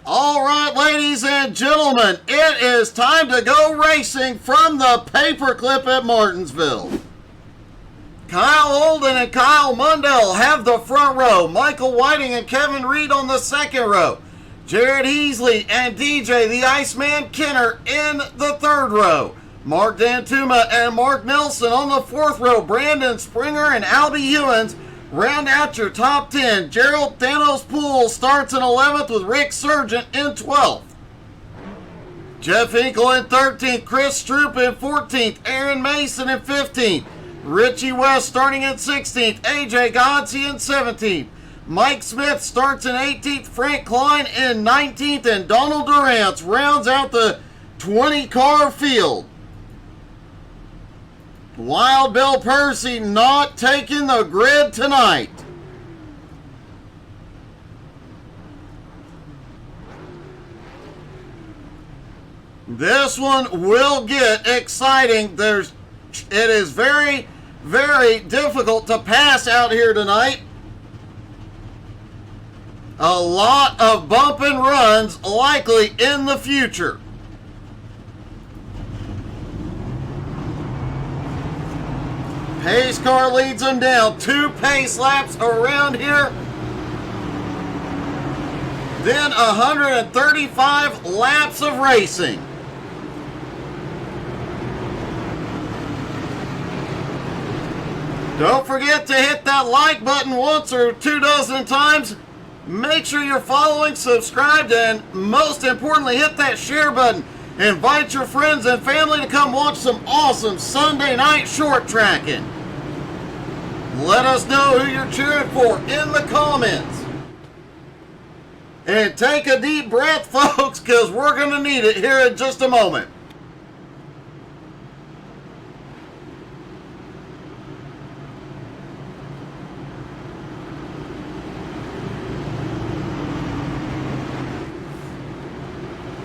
All right, ladies and gentlemen, it is time to go racing from the paperclip at Martinsville. Kyle Holden and Kyle Mundell have the front row. Michael Whiting and Kevin Reed on the second row. Jared Heasley and DJ the Iceman Kenner in the third row. Mark Dantuma and Mark Nelson on the fourth row. Brandon Springer and Albie Hewins round out your top 10. Gerald Thanos Poole starts in 11th with Rick Sargent in 12th. Jeff Hinkle in 13th. Chris Stroop in 14th. Aaron Mason in 15th. Richie West starting in 16th. AJ Godsey in 17th. Mike Smith starts in 18th. Frank Klein in 19th. And Donald Durant rounds out the 20-car field. Wild Bill Percy not taking the grid tonight. This one will get exciting. It is very, very difficult to pass out here tonight. A lot of bump and runs likely in the future. Pace car leads them down. 2 pace laps around here. Then 135 laps of racing. Don't forget to hit that like button once or 24 times. Make sure you're following, subscribed, and most importantly, hit that share button. Invite your friends and family to come watch some awesome Sunday night short tracking. Let us know who you're cheering for in the comments. And take a deep breath, folks, because we're going to need it here in just a moment.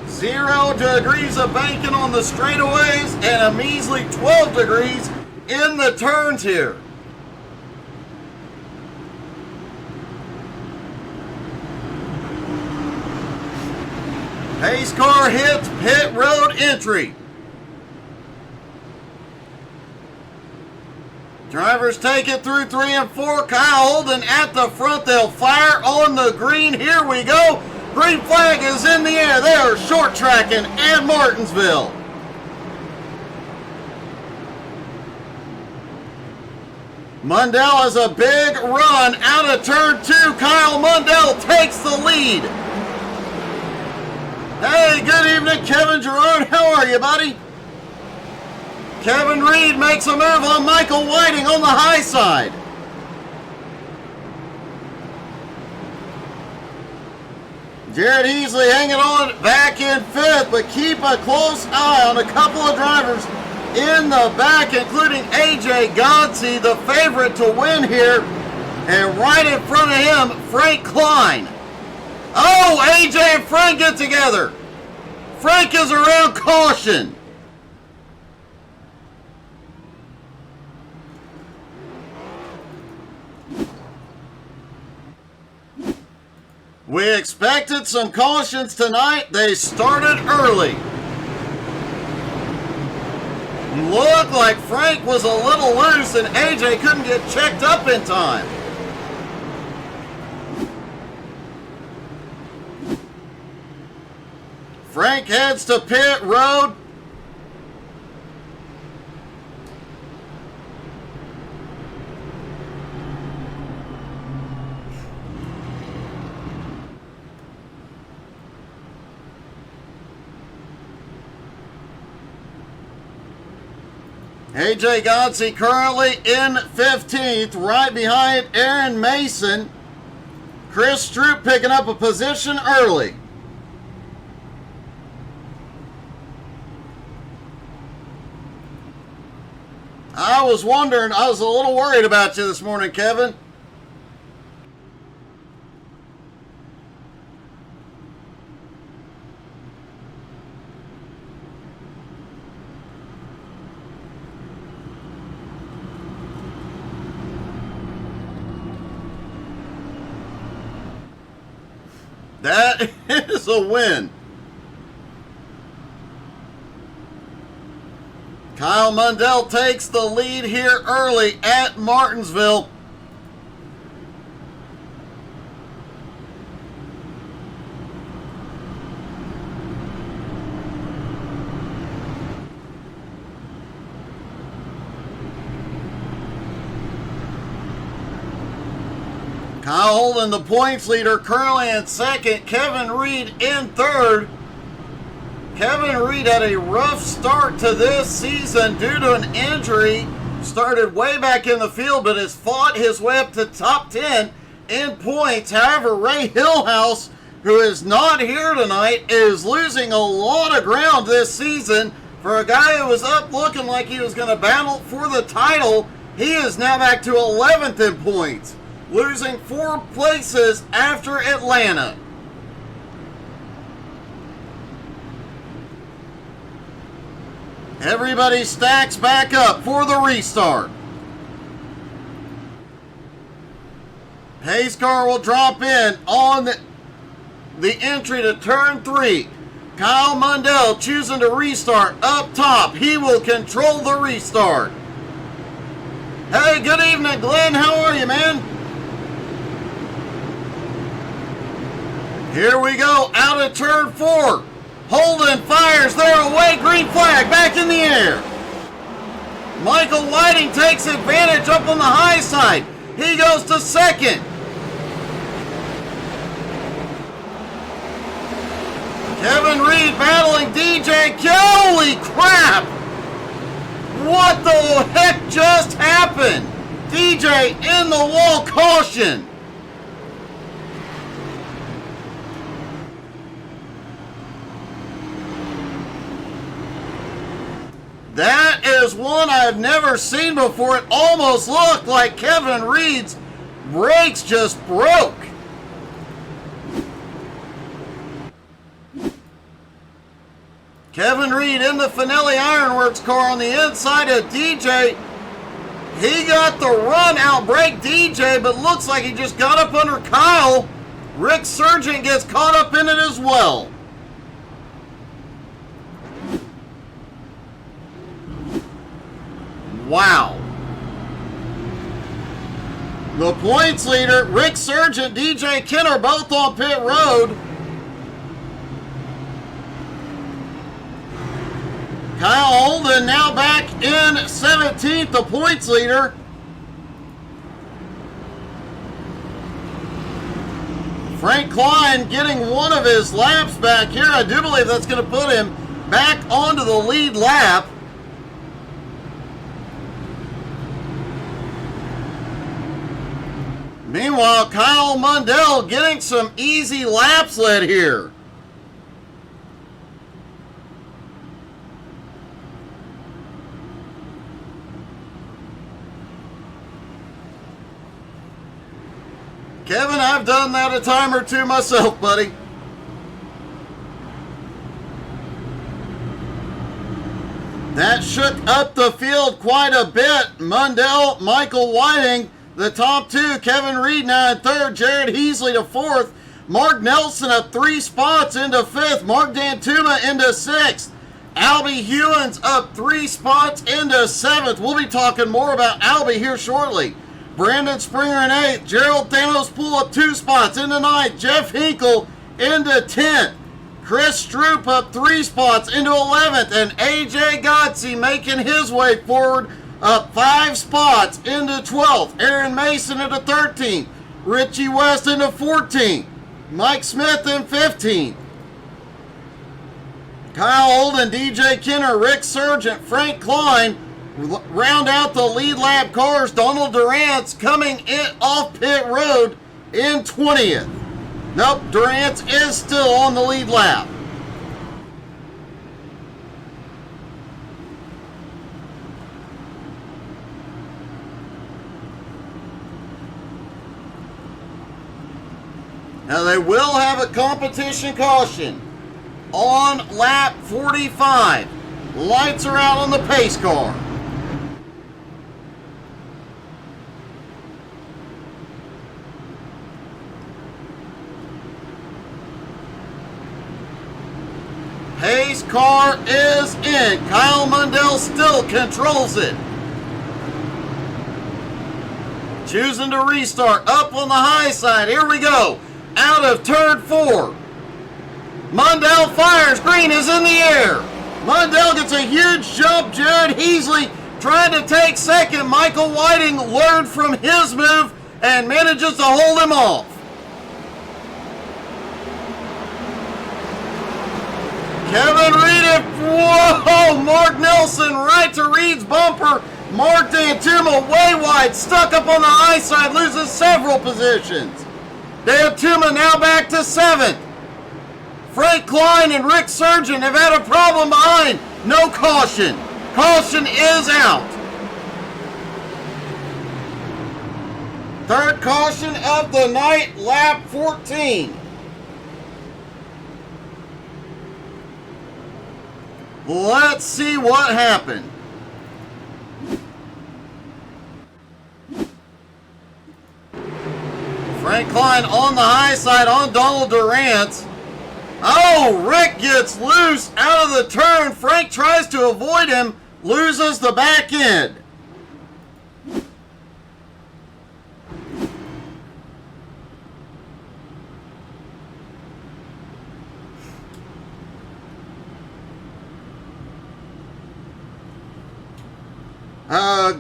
Zero degrees of banking on the straightaways and a measly 12 degrees in the turns here. Pace car hits pit road entry. Drivers take it through 3 and 4. Kyle Holden at the front. They'll fire on the green. Here we go. Green flag is in the air. They are short tracking at Martinsville. Mundell has a big run out of turn 2. Kyle Mundell takes the lead. Hey, good evening, Kevin Gerard. How are you, buddy? Kevin Reed makes a move on Michael Whiting on the high side. Jared Heasley hanging on back in 5th, but keep a close eye on a couple of drivers in the back, including AJ Godsey, the favorite to win here. And right in front of him, Frank Klein. Oh, AJ and Frank get together. Frank is around caution. We expected some cautions tonight. They started early. Looked like Frank was a little loose and AJ couldn't get checked up in time. Frank heads to pit road. AJ Godsey currently in 15th, right behind Aaron Mason. Chris Stroop picking up a position early. I was wondering, I was a little worried about you this morning, Kevin. That is a win. Kyle Mundell takes the lead here early at Martinsville. Kyle Holden, the points leader, currently in second. Kevin Reed in third. Kevin Reed had a rough start to this season due to an injury. Started way back in the field, but has fought his way up to top 10 in points. However, Ray Hillhouse, who is not here tonight, is losing a lot of ground this season. For a guy who was up looking like he was going to battle for the title, he is now back to 11th in points, losing 4 places after Atlanta. Everybody stacks back up for the restart. Pace car will drop in on the entry to turn 3. Kyle Mundell choosing to restart up top. He will control the restart. Hey, good evening, Glenn. How are you, man? Here we go, out of turn 4. Holden fires there away, green flag, back in the air. Michael Whiting takes advantage up on the high side. He goes to second. Kevin Reed battling DJ. Holy crap! What the heck just happened? DJ in the wall, caution. That is one I've never seen before. It almost looked like Kevin Reed's brakes just broke. Kevin Reed in the Finelli Ironworks car on the inside of DJ. He got the run out break DJ, but looks like he just got up under Kyle. Rick Sargent gets caught up in it as well. Wow. The points leader, Rick Sargent, DJ Kenner, both on pit road. Kyle Holden now back in 17th, the points leader. Frank Klein getting one of his laps back here. I do believe that's going to put him back onto the lead lap. Meanwhile, Kyle Mundell getting some easy laps led here. Kevin, I've done that a time or two myself, buddy. That shook up the field quite a bit. Mundell, Michael Whiting, the top 2. Kevin Reed now in 3rd. Jared Heasley to 4th. Mark Nelson up 3 spots into 5th. Mark Dantuma into 6th. Albie Hewins up 3 spots into 7th. We'll be talking more about Albie here shortly. Brandon Springer in 8th. Gerald Thanos Poole up 2 spots into 9th. Jeff Hinkle into 10th. Chris Stroop up 3 spots into 11th. And AJ Godsey making his way forward up 5 spots into 12th. Aaron Mason into 13th. Richie West into 14th. Mike Smith in 15th. Kyle Holden, DJ Kenner, Rick Sargent, Frank Klein round out the lead lap cars. Donald Durant's coming in off pit road in 20th. Nope, Durant is still on the lead lap. Now they will have a competition caution on lap 45. Lights are out on the pace car. Pace car is in. Kyle Mundell still controls it. Choosing to restart up on the high side. Here we go. Out of turn 4. Mundell fires. Green is in the air. Mundell gets a huge jump. Jared Heasley trying to take second. Michael Whiting learned from his move and manages to hold him off. Kevin Reed, whoa! Mark Nelson right to Reed's bumper. Mark D'Antuma way wide, stuck up on the high side, loses several positions. D'Antuma now back to 7th. Frank Klein and Rick Surgeon have had a problem behind. No caution. Caution is out. Third caution of the night, lap 14. Let's see what happened. Frank Klein on the high side on Donald Durant. Oh, Rick gets loose out of the turn. Frank tries to avoid him, loses the back end.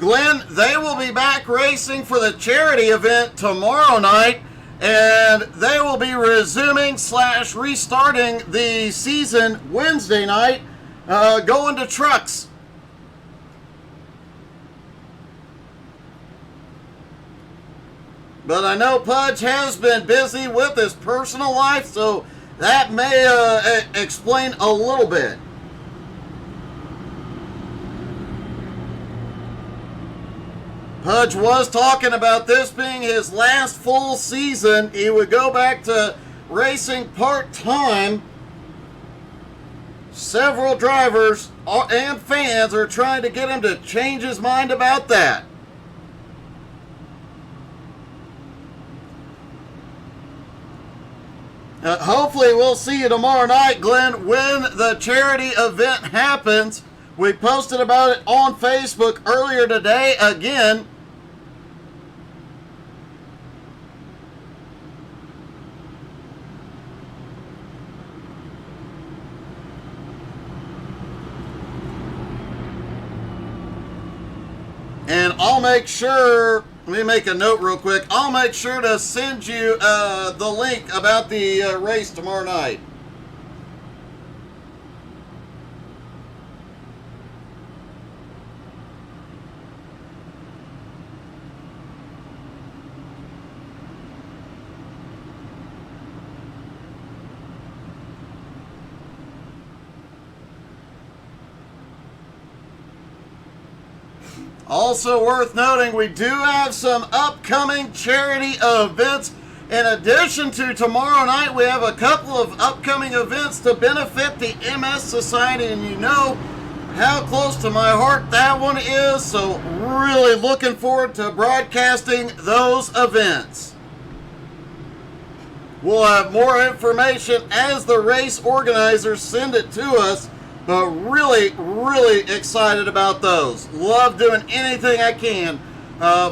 Glenn, they will be back racing for the charity event tomorrow night, and they will be resuming / restarting the season Wednesday night, going to trucks. But I know Pudge has been busy with his personal life, so that may explain a little bit. Pudge was talking about this being his last full season. He would go back to racing part-time. Several drivers and fans are trying to get him to change his mind about that. Hopefully we'll see you tomorrow night, Glenn, when the charity event happens. We posted about it on Facebook earlier today again. And I'll make sure, let me make a note real quick. I'll make sure to send you the link about the race tomorrow night. Also worth noting, we do have some upcoming charity events. In addition to tomorrow night, we have a couple of upcoming events to benefit the MS Society, and you know how close to my heart that one is, so really looking forward to broadcasting those events. We'll have more information as the race organizers send it to us. But really, really excited about those. Love doing anything I can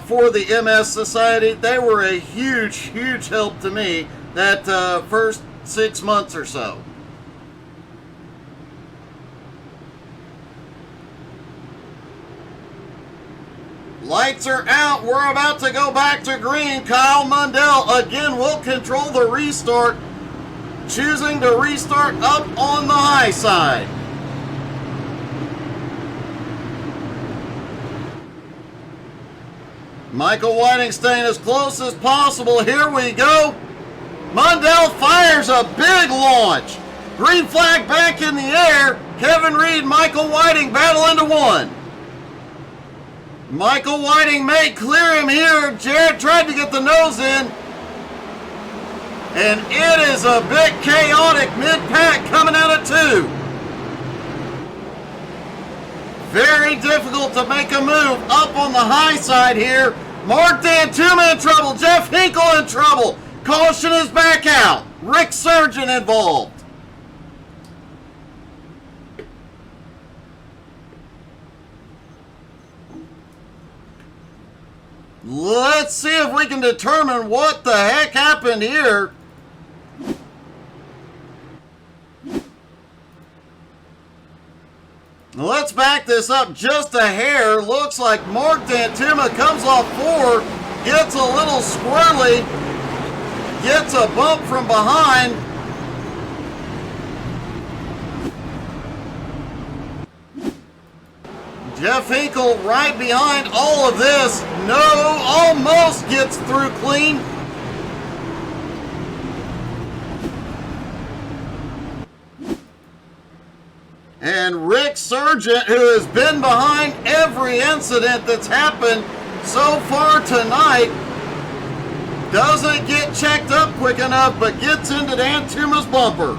for the MS Society. They were a huge, huge help to me that first 6 months or so. Lights are out. We're about to go back to green. Kyle Mundell again will control the restart, choosing to restart up on the high side. Michael Whiting staying as close as possible. Here we go. Mundell fires a big launch. Green flag back in the air. Kevin Reed, Michael Whiting battle into one. Michael Whiting may clear him here. Jared tried to get the nose in. And it is a bit chaotic mid-pack coming out of 2. Very difficult to make a move up on the high side here. Mark D'Antuma in trouble. Jeff Hinkle in trouble. Caution is back out. Rick Surgeon involved. Let's see if we can determine what the heck happened here. Let's back this up just a hair. Looks like Mark Dantuma comes off 4, gets a little squirrely, gets a bump from behind. Jeff Hinkle right behind all of this. No, almost gets through clean. And Rick Sargent, who has been behind every incident that's happened so far tonight, doesn't get checked up quick enough, but gets into Dantuma's bumper.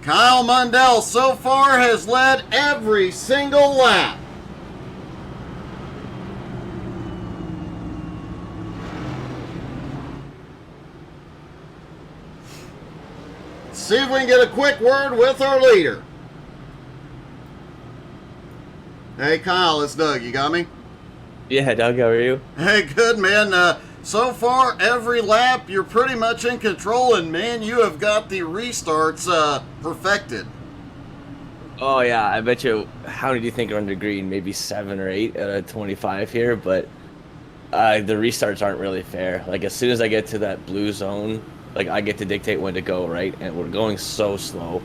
Kyle Mundell so far has led every single lap. See if we can get a quick word with our leader. Hey Kyle, it's Doug. You got me? Yeah, Doug, how are you? Hey, good man. So far, every lap, you're pretty much in control, and man, you have got the restarts perfected. Oh yeah, I bet you. How did you think are under green? Maybe 7 or 8 out of 25 here, but the restarts aren't really fair. Like as soon as I get to that blue zone, like I get to dictate when to go, right? And we're going so slow.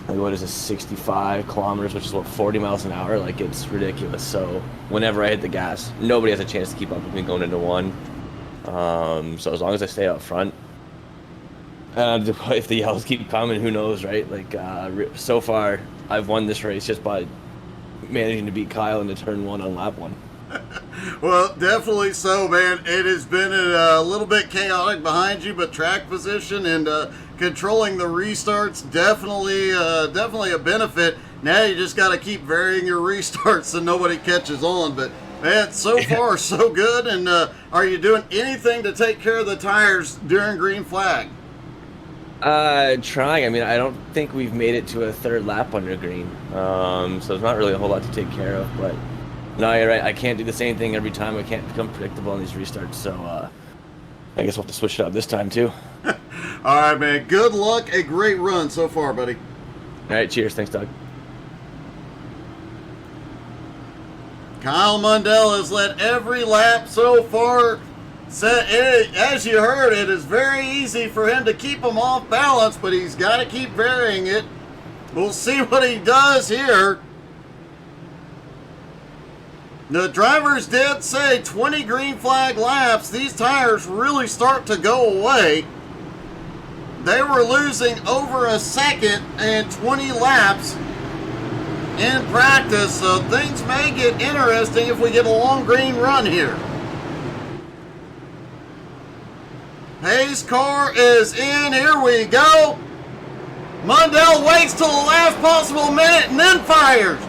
Like what is this, 65 kilometers, which is what, 40 miles an hour? Like it's ridiculous. So whenever I hit the gas, nobody has a chance to keep up with me going into one. So as long as I stay up front, and if the yells keep coming, who knows, right? Like so far, I've won this race just by managing to beat Kyle into turn 1 on lap 1. Well, definitely so, man. It has been a little bit chaotic behind you, but track position and controlling the restarts definitely a benefit. Now you just got to keep varying your restarts so nobody catches on. But man, so far so good. And are you doing anything to take care of the tires during green flag? Trying. I mean, I don't think we've made it to a 3rd lap under green. So there's not really a whole lot to take care of, but no, you're right. I can't do the same thing every time. I can't become predictable on these restarts, so I guess we'll have to switch it up this time too. All right, man. Good luck. A great run so far, buddy. All right, cheers. Thanks, Doug. Kyle Mundell has led every lap so far. As you heard, it is very easy for him to keep him off balance, but he's got to keep varying it. We'll see what he does here. The drivers did say 20 green flag laps, these tires really start to go away. They were losing over a second in 20 laps in practice, so things may get interesting if we get a long green run here. Hayes' car is in, here we go. Mundell waits till the last possible minute and then fires.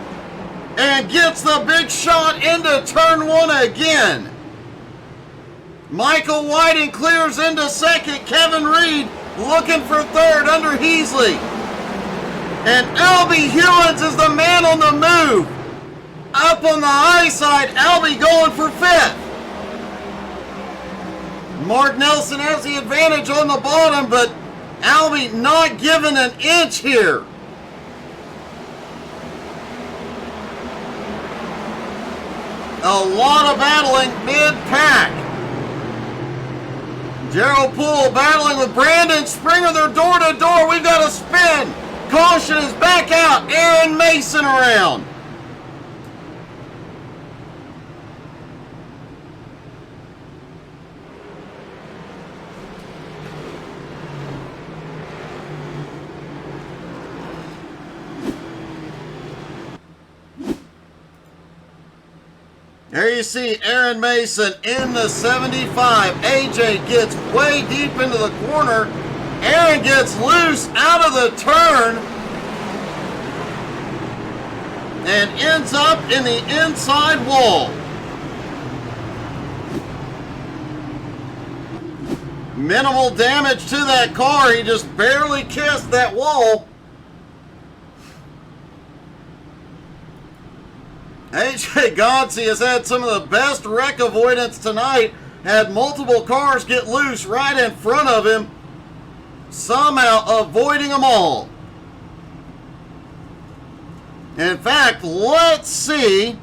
And gets the big shot into turn 1 again. Michael Whiting clears into 2nd. Kevin Reed looking for 3rd under Heasley. And Albie Hewins is the man on the move. Up on the high side, Albie going for 5th. Mark Nelson has the advantage on the bottom, but Albie not giving an inch here. A lot of battling mid-pack. Gerald Poole battling with Brandon Springer. They're door to door. We've got a spin. Caution is back out. Aaron Mason around. There you see Aaron Mason in the 75. AJ gets way deep into the corner. Aaron gets loose out of the turn and ends up in the inside wall. Minimal damage to that car. He just barely kissed that wall. AJ Godsey has had some of the best wreck avoidance tonight. Had multiple cars get loose right in front of him, somehow avoiding them all. In fact, let's see.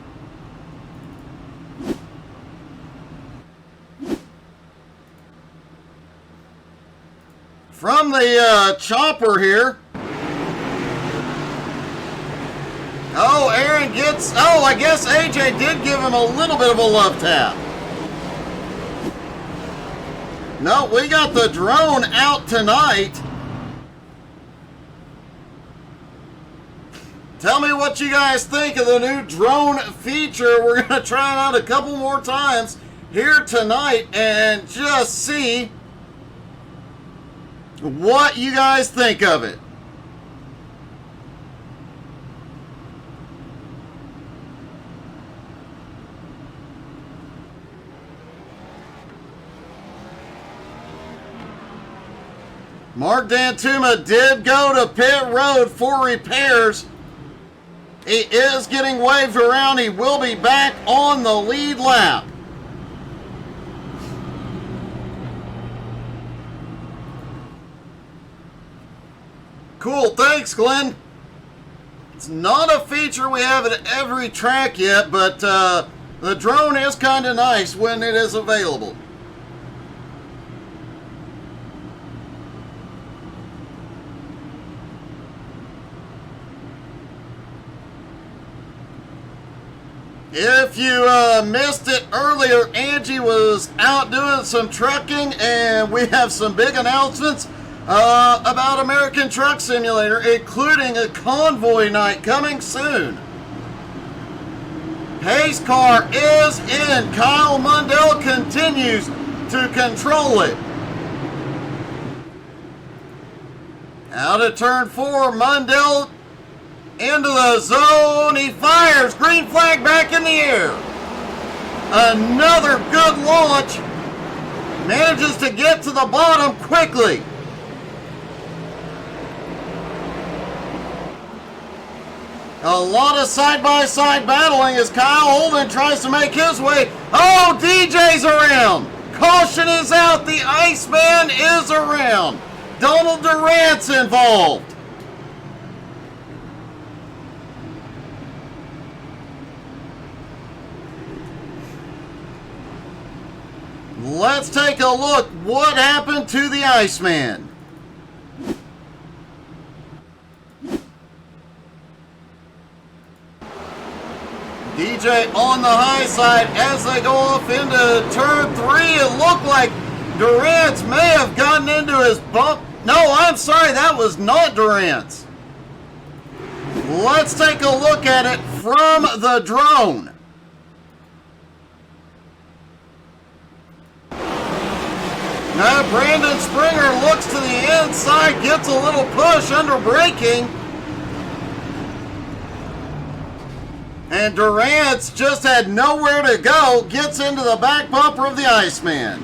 From the chopper here. Oh, Aaron gets... Oh, I guess AJ did give him a little bit of a love tap. No, we got the drone out tonight. Tell me what you guys think of the new drone feature. We're going to try it out a couple more times here tonight and just see what you guys think of it. Mark Dantuma did go to pit road for repairs. He is getting waved around. He will be back on the lead lap. Cool, thanks, Glenn. It's not a feature we have at every track yet, but the drone is kind of nice when it is available. If you missed it earlier, Angie was out doing some trucking, and we have some big announcements about American Truck Simulator, including a convoy night coming soon. Pace car is in. Kyle Mundell continues to control it. Out of turn 4, Mundell into the zone. He fires. Green flag back in the air. Another good launch. Manages to get to the bottom quickly. A lot of side-by-side battling as Kyle Holden tries to make his way. Oh, DJ's around. Caution is out. The Iceman is around. Donald Durant's involved. Let's take a look what happened to the Iceman. DJ on the high side as they go off into turn 3. It looked like Durant's may have gotten into his bump. No, I'm sorry, that was not Durant's. Let's take a look at it from the drone. Now Brandon Springer looks to the inside, gets a little push under braking. And Durant's just had nowhere to go, gets into the back bumper of the Iceman.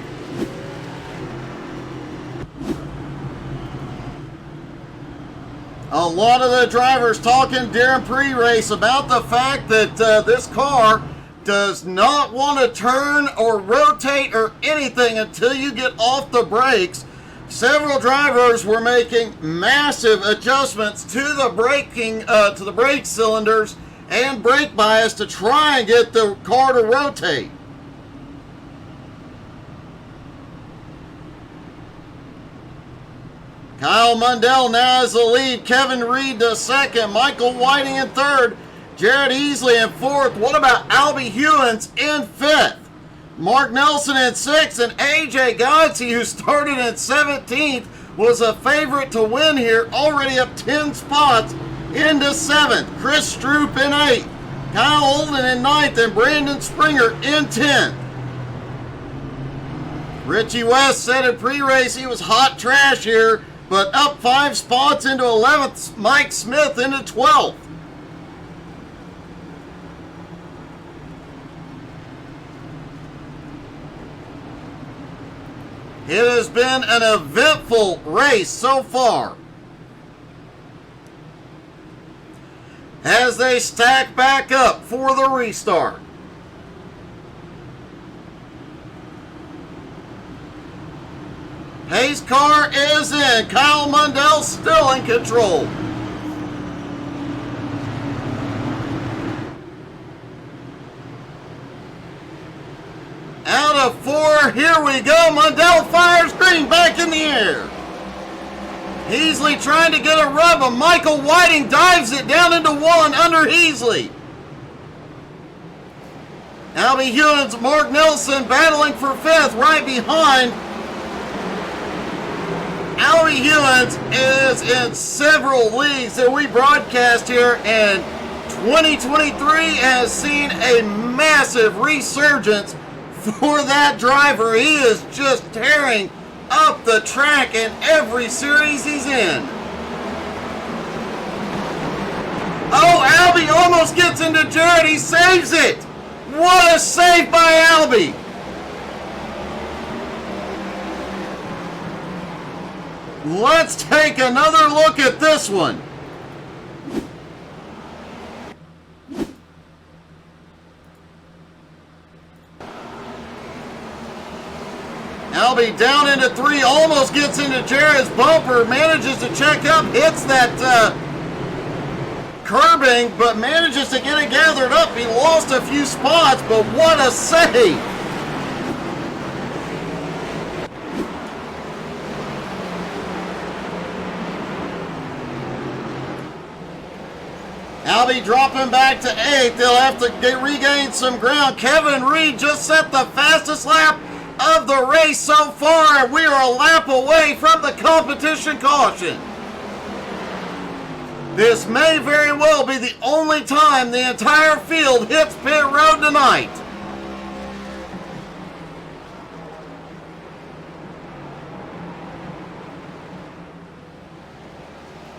A lot of the drivers talking during pre-race about the fact that this car does not want to turn or rotate or anything until you get off the brakes. Several drivers were making massive adjustments to the braking, to the brake cylinders and brake bias to try and get the car to rotate. Kyle Mundell now has the lead. Kevin Reed to second. Michael Whiting in third. Jared Easley in fourth. What about Albie Hewins in fifth? Mark Nelson in sixth. And AJ Godsey, who started in 17th, was a favorite to win here. Already up 10 spots into 7th. Chris Stroop in 8th. Kyle Holden in 9th. And Brandon Springer in 10th. Richie West said in pre-race he was hot trash here, but up 5 spots into 11th. Mike Smith into 12th. It has been an eventful race so far. As they stack back up for the restart. Pace car is in. Kyle Mundell still in control. Out of 4, here we go. Mundell fires green back in the air. Heasley trying to get a rub, and Michael Whiting dives it down into 1 under Heasley. Albie Hewins, Mark Nelson battling for 5th right behind. Albie Hewins is in several leagues that we broadcast here, and 2023 has seen a massive resurgence for that driver. He is just tearing up the track in every series he's in. Oh, Albie almost gets into Jared. He saves it. What a save by Albie. Let's take another look at this one. Albie down into 3, almost gets into Jared's bumper, manages to check up, hits that curbing, but manages to get it gathered up. He lost a few spots, but what a save! Albie dropping back to 8th. They'll have to regain some ground. Kevin Reed just set the fastest lap of the race so far, and we are a lap away from the competition caution. This may very well be the only time the entire field hits pit road tonight.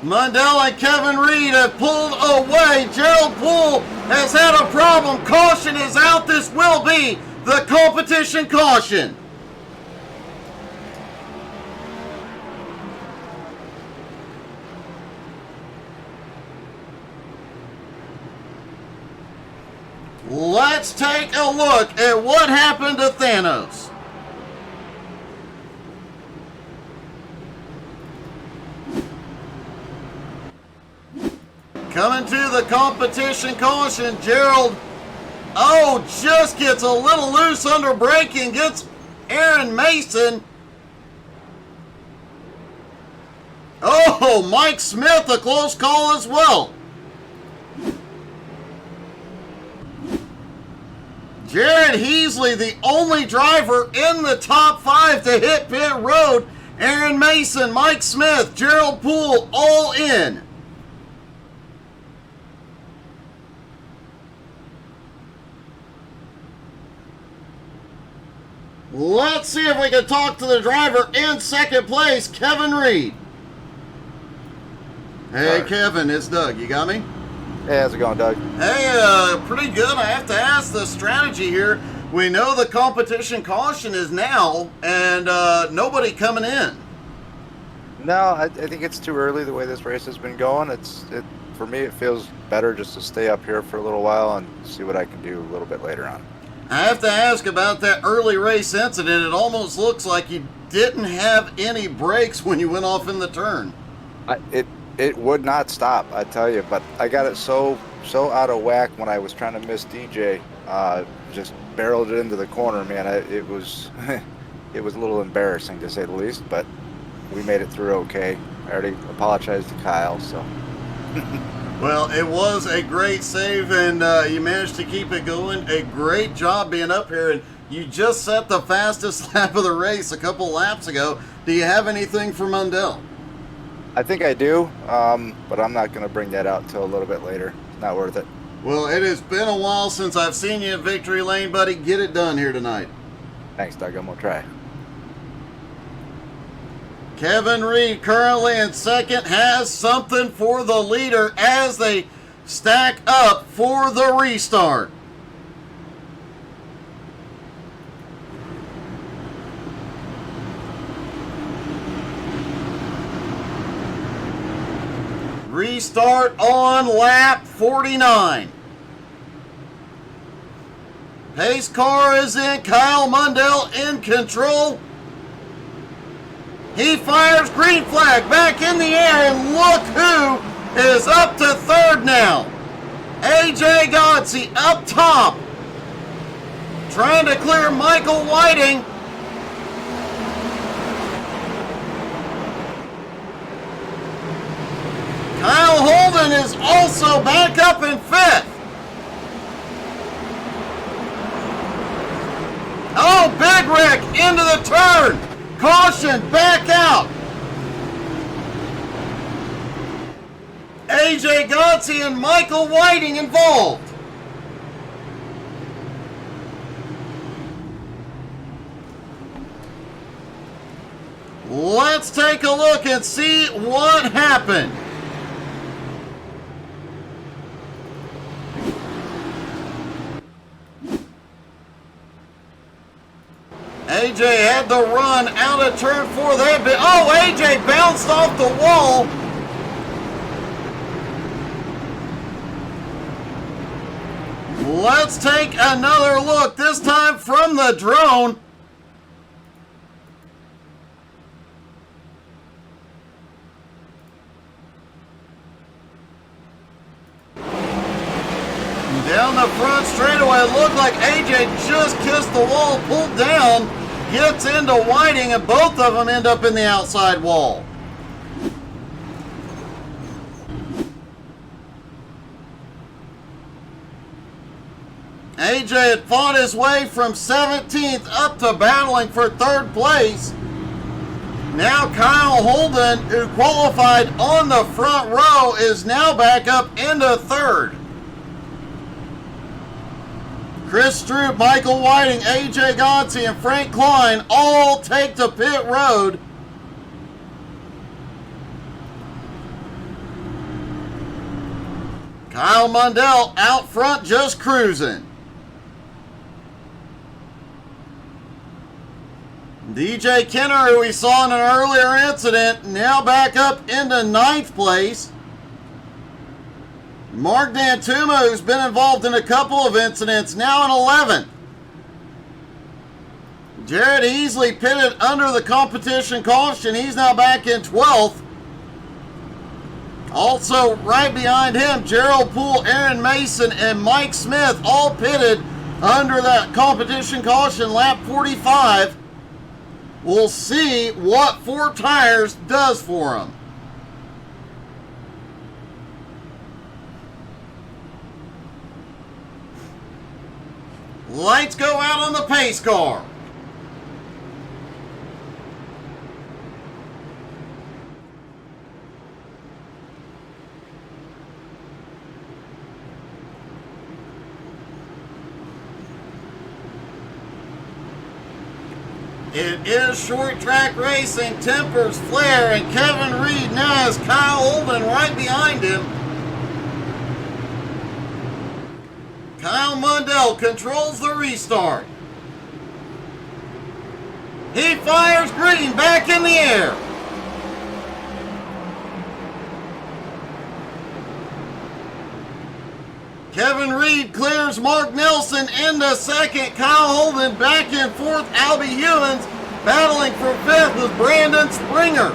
Mundell and Kevin Reed have pulled away. Gerald Poole has had a problem. Caution is out. This will be the competition caution. Let's take a look at what happened to Thanos. Coming to the competition caution, Gerald, just gets a little loose under braking, gets Aaron Mason. Mike Smith, a close call as well. Jared Heasley, the only driver in the top 5 to hit pit road. Aaron Mason, Mike Smith, Gerald Poole, all in. Let's see if we can talk to the driver in second place, Kevin Reed. Hey, Kevin, it's Doug. You got me? Hey, how's it going, Doug? Hey, pretty good. I have to ask the strategy here. We know the competition caution is now, and nobody coming in. No, I think it's too early the way this race has been going. For me, it feels better just to stay up here for a little while and see what I can do a little bit later on. I have to ask about that early race incident. It almost looks like you didn't have any brakes when you went off in the turn. It would not stop, I tell you, but I got it so out of whack when I was trying to miss DJ. Just barreled it into the corner, man. It was it was a little embarrassing to say the least, but we made it through okay. I already apologized to Kyle, so. Well, it was a great save, and you managed to keep it going. A great job being up here, and you just set the fastest lap of the race a couple laps ago. Do you have anything for Mundell? I think I do, but I'm not going to bring that out until a little bit later. It's not worth it. Well, it has been a while since I've seen you in victory lane, buddy. Get it done here tonight. Thanks, Doug. I'm going to try. Kevin Reed currently in second, has something for the leader as they stack up for the restart. Restart on lap 49. Pace car is in. Kyle Mundell in control. He fires green flag back in the air, and look who is up to third now. AJ Godsey up top, trying to clear Michael Whiting. Kyle Holden is also back up in fifth. Oh, Big Rick into the turn. Caution, back out. AJ Godsey and Michael Whiting involved. Let's take a look and see what happened. AJ had the run out of turn 4. Oh, AJ bounced off the wall. Let's take another look, this time from the drone. Down the front straightaway, it looked like AJ just kissed the wall, pulled down, gets into Whiting, and both of them end up in the outside wall. AJ had fought his way from 17th up to battling for third place. Now Kyle Holden, who qualified on the front row, is now back up into third. Chris Stroop, Michael Whiting, AJ Godsey, and Frank Klein all take to pit road. Kyle Mundell out front just cruising. DJ Kenner, who we saw in an earlier incident, now back up into 9th place. Mark Dantuma, who's been involved in a couple of incidents, now in 11th. Jared Easley pitted under the competition caution. He's now back in 12th. Also right behind him, Gerald Poole, Aaron Mason, and Mike Smith all pitted under that competition caution, lap 45. We'll see what 4 tires does for them. Lights go out on the pace car. It is short track racing. Tempers flare, and Kevin Reed now has Kyle Holden right behind him. Kyle Mundell controls the restart. He fires green back in the air. Kevin Reed clears Mark Nelson into second. Kyle Holden back in fourth. Albie Hewins battling for fifth with Brandon Springer.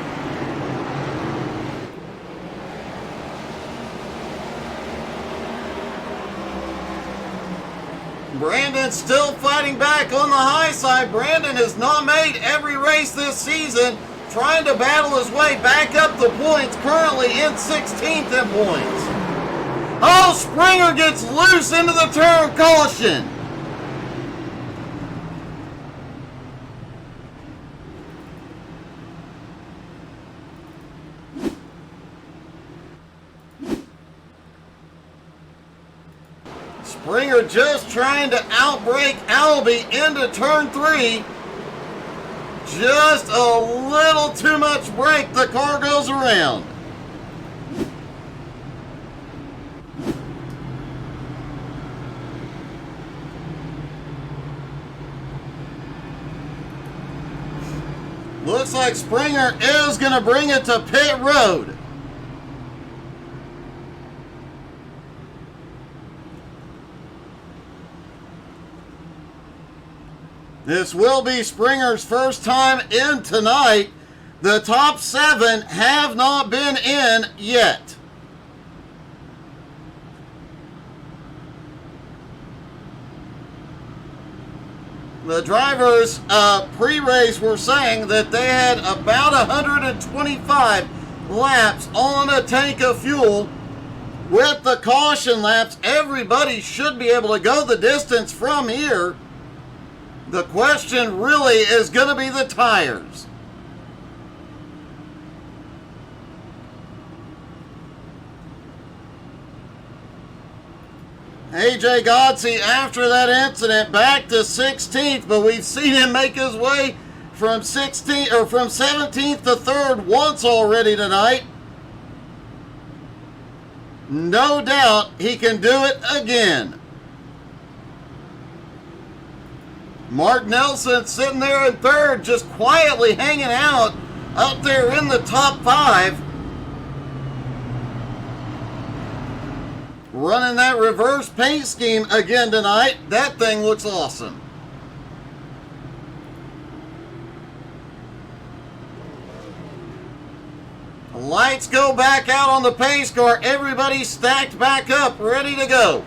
Brandon still fighting back on the high side. Brandon has not made every race this season, trying to battle his way back up the points, currently in 16th in points. Oh, Springer gets loose into the turn, caution. Springer just trying to outbrake Albie into turn 3. Just a little too much brake, the car goes around. Looks like Springer is going to bring it to pit road. This will be Springer's first time in tonight. The top 7 have not been in yet. The drivers pre-race were saying that they had about 125 laps on a tank of fuel. With the caution laps, everybody should be able to go the distance from here. The question really is going to be the tires. AJ Godsey, after that incident, back to 16th, but we've seen him make his way from 17th to 3rd once already tonight. No doubt he can do it again. Mark Nelson sitting there in 3rd, just quietly hanging out up there in the top 5. Running that reverse paint scheme again tonight. That thing looks awesome. Lights go back out on the pace car. Everybody stacked back up, ready to go.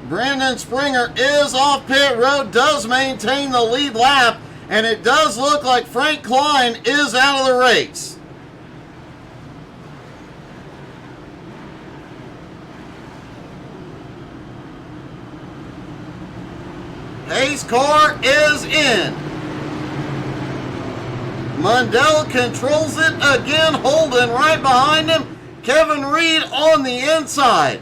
Brandon Springer is off pit road, does maintain the lead lap, and it does look like Frank Klein is out of the race. Pace car is in. Mundell controls it again. Holden right behind him. Kevin Reed on the inside.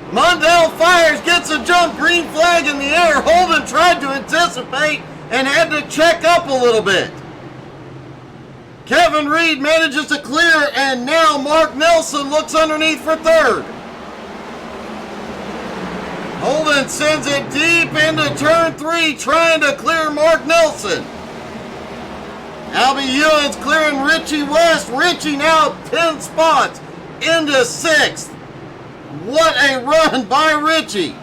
Mundell fires, gets a jump, green flag in the air. Holden tried to anticipate and had to check up a little bit. Kevin Reed manages to clear, and now Mark Nelson looks underneath for 3rd. Holden sends it deep into turn 3, trying to clear Mark Nelson. Albie Ewan's clearing Richie West. Richie now 10 spots into 6th. What a run by Richie.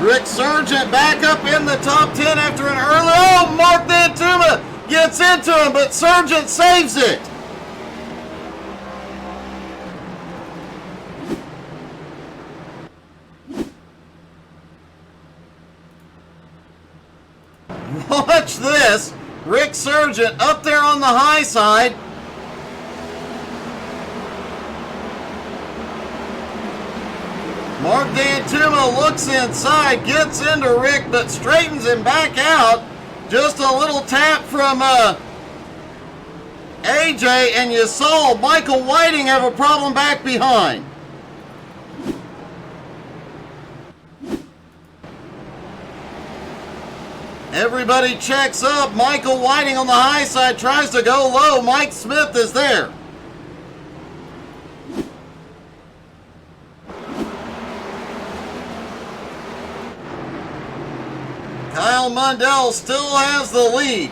Rick Sargent back up in the top 10 after an early... Oh, Mark Nantuma gets into him, but Sargent saves it. Watch this. Rick Sargent up there on the high side. Mark D'Antuma looks inside, gets into Rick, but straightens him back out. Just a little tap from AJ, and you saw Michael Whiting have a problem back behind. Everybody checks up. Michael Whiting on the high side tries to go low. Mike Smith is there. Kyle Mundell still has the lead.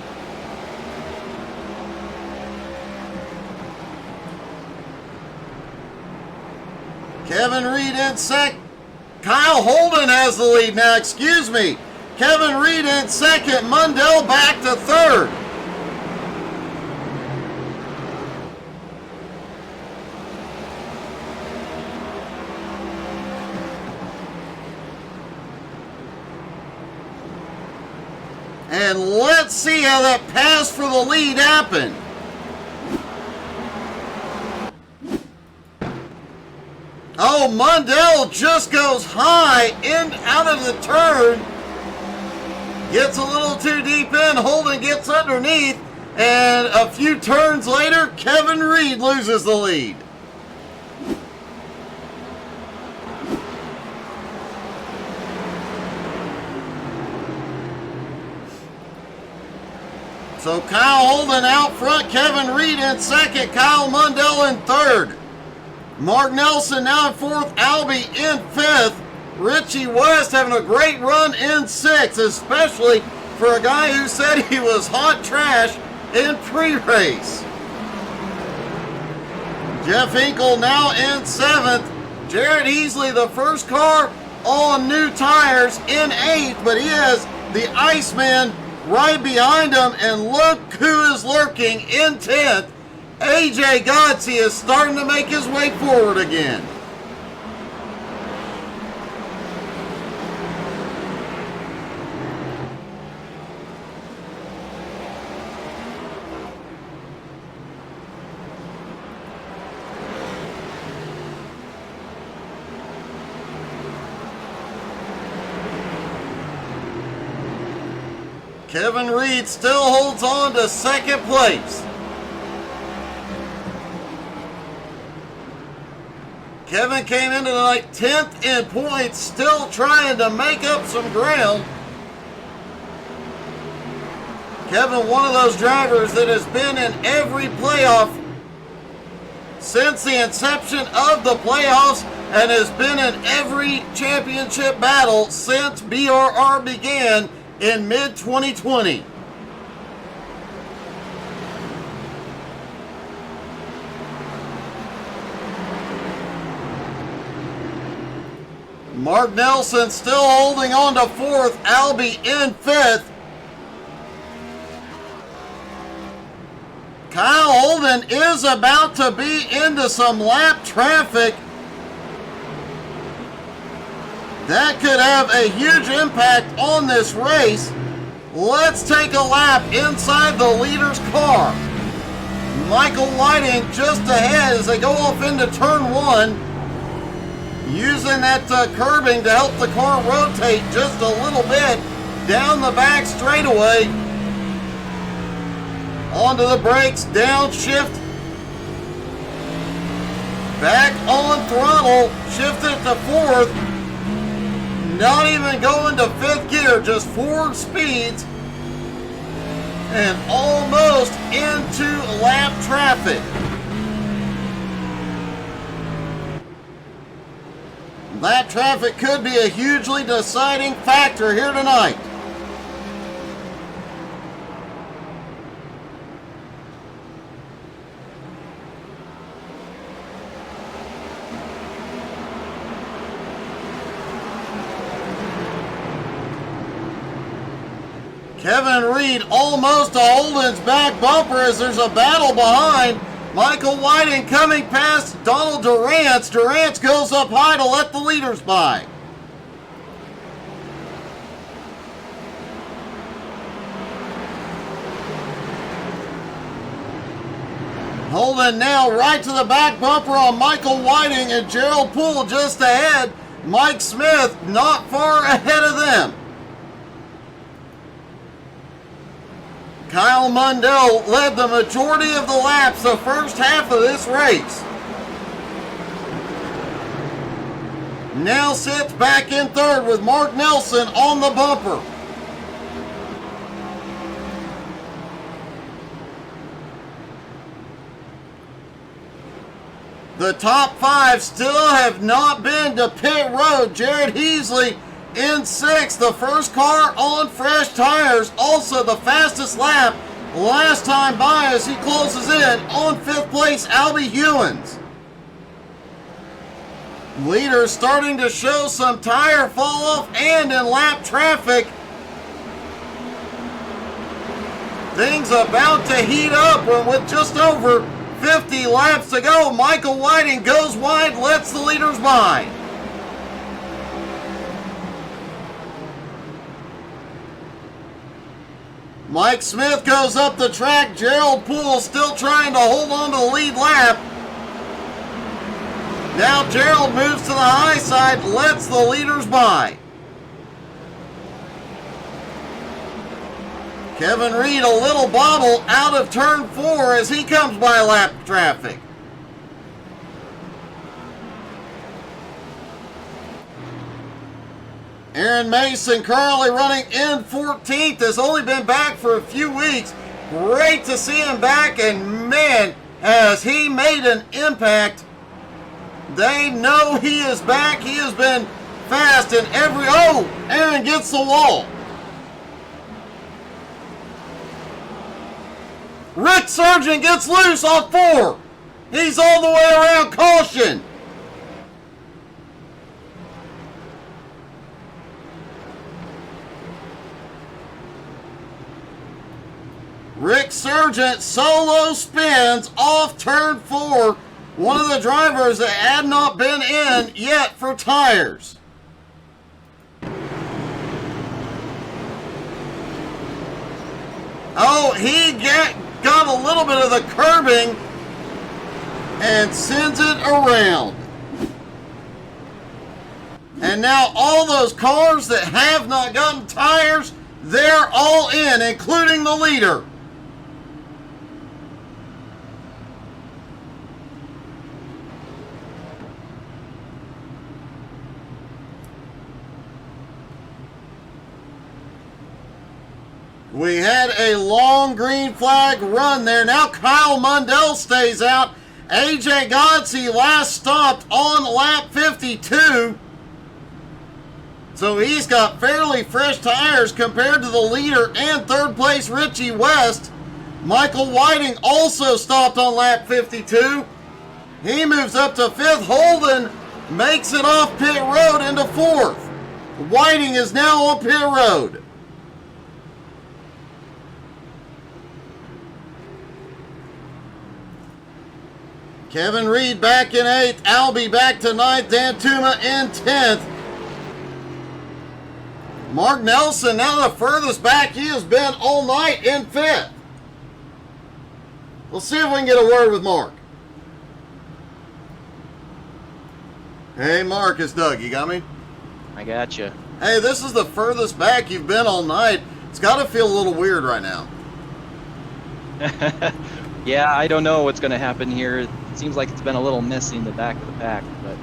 Kevin Reed in second. Kyle Holden has the lead now, excuse me. Kevin Reed in second, Mundell back to 3rd. And let's see how that pass for the lead happened. Oh, Mundell just goes high in out of the turn. Gets a little too deep in. Holden gets underneath. And a few turns later, Kevin Reed loses the lead. So Kyle Holden out front, Kevin Reed in second, Kyle Mundell in 3rd. Mark Nelson now in 4th, Albie in 5th. Richie West having a great run in 6th, especially for a guy who said he was hot trash in pre-race. Jeff Hinkle now in 7th. Jared Easley, the first car on new tires, in 8th, but he has the Iceman right behind him, and look who is lurking in 10th. AJ Godsey is starting to make his way forward again. Kevin Reed still holds on to 2nd place. Kevin came into the night 10th in points, still trying to make up some ground. Kevin, one of those drivers that has been in every playoff since the inception of the playoffs and has been in every championship battle since BRR began in mid-2020. Mark Nelson still holding on to 4th, Albie in 5th. Kyle Holden is about to be into some lap traffic. That could have a huge impact on this race. Let's take a lap inside the leader's car. Michael Whiting just ahead as they go off into turn 1. Using that curbing to help the car rotate just a little bit down the back straightaway. Onto the brakes, downshift. Back on throttle, shift it to 4th. Not even going to 5th gear, just forward speeds. And almost into lap traffic. That traffic could be a hugely deciding factor here tonight. Kevin Reed almost to Holden's back bumper as there's a battle behind. Michael Whiting coming past Donald Durant. Durant goes up high to let the leaders by. Holden now right to the back bumper on Michael Whiting, and Gerald Poole just ahead. Mike Smith not far ahead of them. Kyle Mundell led the majority of the laps the first half of this race. Now sits back in 3rd with Mark Nelson on the bumper. The top 5 still have not been to pit road. Jared Heasley in 6th, the first car on fresh tires, also the fastest lap last time by as he closes in on 5th place, Albie Hewins. Leaders starting to show some tire fall off and in lap traffic. Things about to heat up with just over 50 laps to go. Michael Whiting goes wide, lets the leaders by. Mike Smith goes up the track. Gerald Poole still trying to hold on to the lead lap. Now Gerald moves to the high side, lets the leaders by. Kevin Reed a little bobble out of turn 4 as he comes by lap traffic. Aaron Mason currently running in 14th, has only been back for a few weeks. Great to see him back, and man, has he made an impact. They know he is back. He has been fast in every... Oh, Aaron gets the wall. Rick Sargent gets loose on 4. He's all the way around. Caution! Rick Sargent solo spins off turn 4. One of the drivers that had not been in yet for tires. Oh, he got a little bit of the curbing and sends it around. And now all those cars that have not gotten tires, they're all in, including the leader. We had a long green flag run there. Now Kyle Mundell stays out. AJ Godsey last stopped on lap 52. So he's got fairly fresh tires compared to the leader and third place Richie West. Michael Whiting also stopped on lap 52. He moves up to 5th. Holden makes it off pit road into 4th. Whiting is now on pit road. Kevin Reed back in 8th. Albie back to 9th. Dan Tuma in 10th. Mark Nelson, now the furthest back he has been all night, in 5th. We'll see if we can get a word with Mark. Hey, Mark, it's Doug. You got me? I got you. Hey, this is the furthest back you've been all night. It's got to feel a little weird right now. Yeah, I don't know what's going to happen here. It seems like it's been a little messy in the back of the pack, but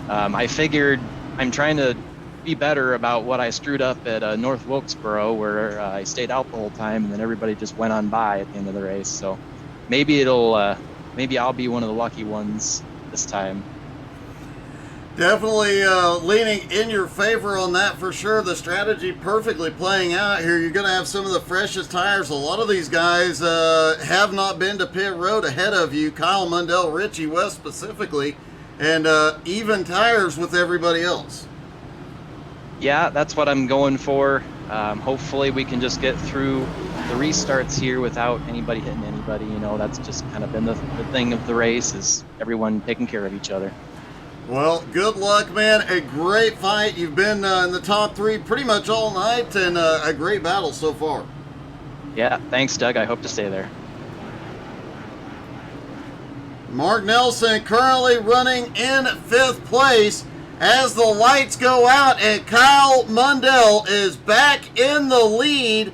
I figured I'm trying to be better about what I screwed up at North Wilkesboro, where I stayed out the whole time and then everybody just went on by at the end of the race. So maybe maybe I'll be one of the lucky ones this time. Definitely leaning in your favor on that for sure. The strategy perfectly playing out here. You're going to have some of the freshest tires. A lot of these guys have not been to pit road ahead of you. Kyle Mundell, Richie West specifically, and even tires with everybody else. Yeah, that's what I'm going for. Hopefully we can just get through the restarts here without anybody hitting anybody. You know, that's just kind of been the thing of the race, is everyone taking care of each other. Well, good luck, man. A great fight. You've been in the top 3 pretty much all night, and a great battle so far. Yeah, thanks, Doug. I hope to stay there. Mark Nelson currently running in 5th place as the lights go out, and Kyle Mundell is back in the lead.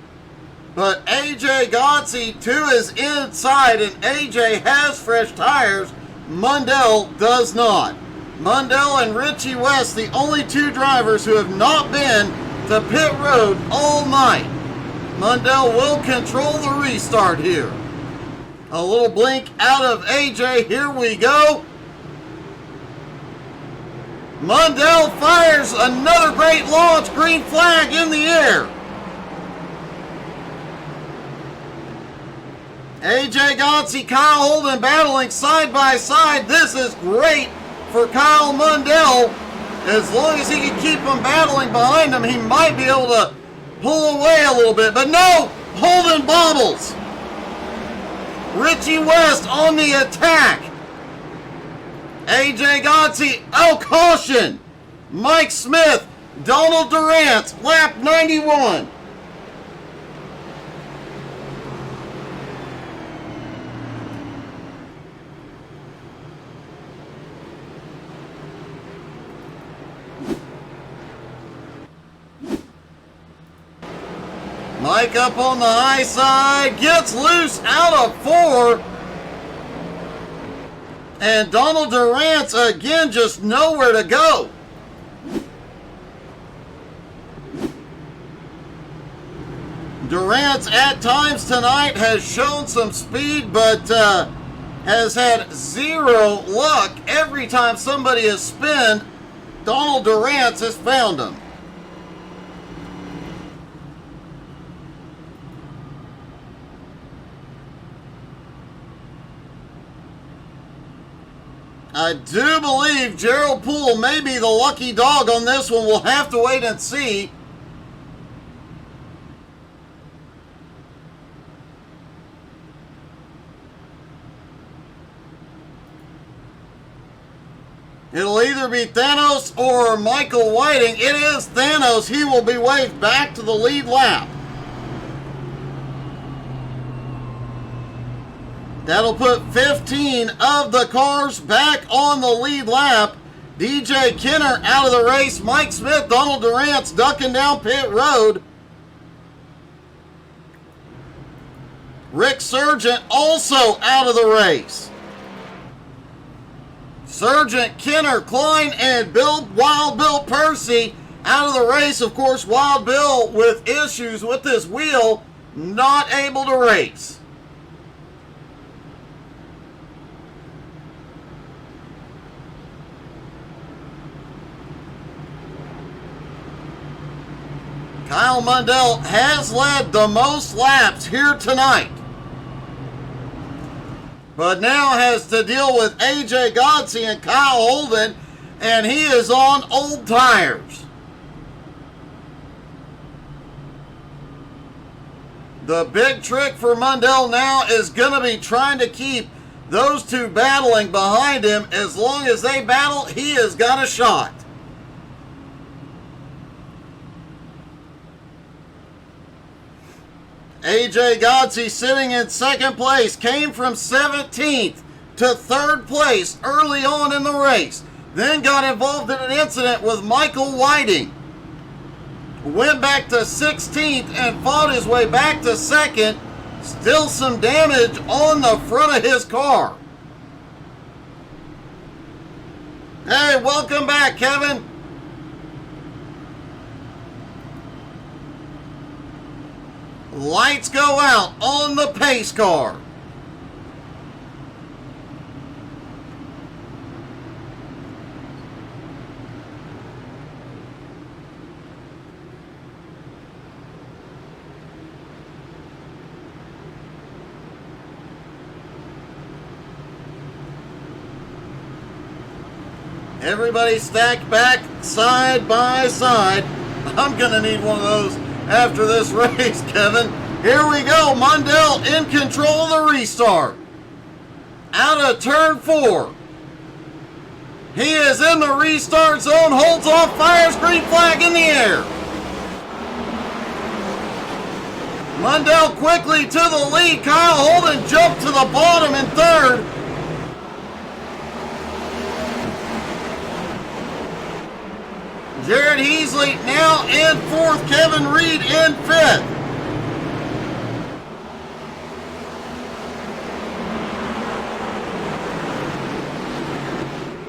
But AJ Godsey to his inside, and AJ has fresh tires. Mundell does not. Mundell and Richie West, the only 2 drivers who have not been to pit road all night. Mundell will control the restart here. A little blink out of AJ. Here we go. Mundell fires another great launch. Green flag in the air. AJ Godsey, Kyle Holden battling side by side. This is great for Kyle Mundell. As long as he can keep them battling behind him, he might be able to pull away a little bit. But no, Holden bobbles. Richie West on the attack. AJ Godsey, oh, caution. Mike Smith, Donald Durant, lap 91. Mike up on the high side, gets loose out of 4. And Donald Durant's again just nowhere to go. Durant's at times tonight has shown some speed, but has had 0 luck. Every time somebody has spinned, Donald Durant's has found him. I do believe Gerald Poole may be the lucky dog on this one. We'll have to wait and see. It'll either be Thanos or Michael Whiting. It is Thanos. He will be waved back to the lead lap. That'll put 15 of the cars back on the lead lap. DJ Kenner out of the race. Mike Smith, Donald Durant's ducking down pit road. Rick Sargent also out of the race. Sargent, Kenner, Klein, and Wild Bill Percy out of the race. Of course, Wild Bill with issues with his wheel, not able to race. Kyle Mundell has led the most laps here tonight, but now has to deal with AJ Godsey and Kyle Holden, and he is on old tires. The big trick for Mundell now is going to be trying to keep those two battling behind him. As long as they battle, he has got a shot. AJ Godsey sitting in second place, came from 17th to 3rd place early on in the race. Then got involved in an incident with Michael Whiting. Went back to 16th and fought his way back to 2nd. Still some damage on the front of his car. Hey, welcome back, Kevin. Lights go out on the pace car. Everybody stacked back side by side. I'm going to need one of those after this race, Kevin. Here we go. Mundell in control of the restart. Out of turn 4. He is in the restart zone. Holds off. Fires green flag in the air. Mundell quickly to the lead. Kyle Holden jumped to the bottom in 3rd. Jared Heasley now in 4th. Kevin Reed in 5th.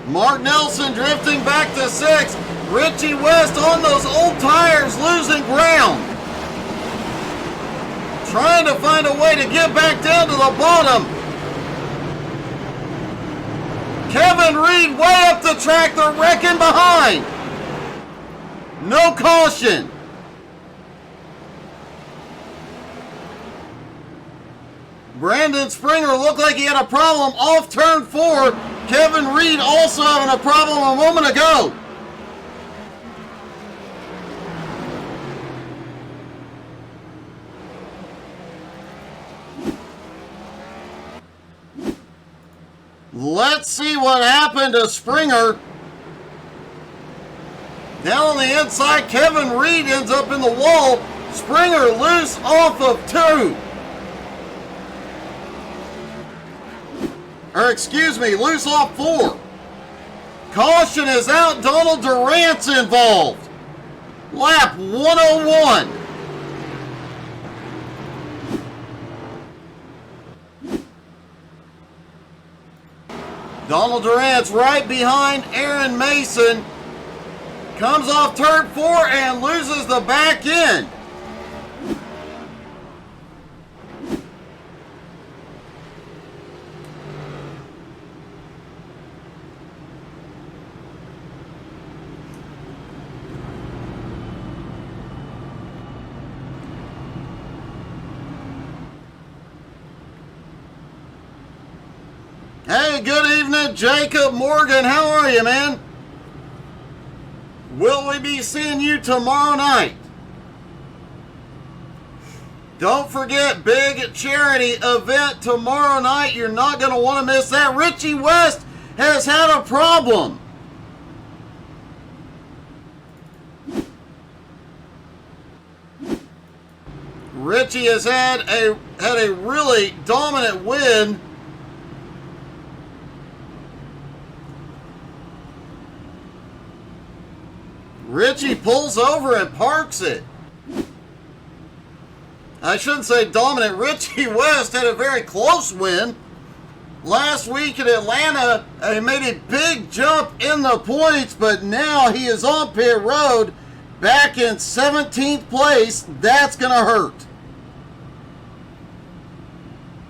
Mark Nelson drifting back to 6th. Richie West on those old tires losing ground. Trying to find a way to get back down to the bottom. Kevin Reed way up the track. They're wrecking behind. No caution. Brandon Springer looked like he had a problem off turn 4. Kevin Reed also having a problem a moment ago. Let's see what happened to Springer. Down on the inside, Kevin Reed ends up in the wall. Springer loose off of 2. Or excuse me, loose off 4. Caution is out. Donald Durant's involved. Lap 101. Donald Durant's right behind Aaron Mason. Comes off turn 4 and loses the back end. Hey, good evening, Jacob Morgan. How are you, man? Will we be seeing you tomorrow night? Don't forget, big charity event tomorrow night. You're not going to want to miss that. Richie West has had a problem. Richie has had a really dominant win. Richie pulls over and parks it. I shouldn't say dominant. Richie West had a very close win. Last week in Atlanta, he made a big jump in the points, but now he is on pit road back in 17th place. That's going to hurt.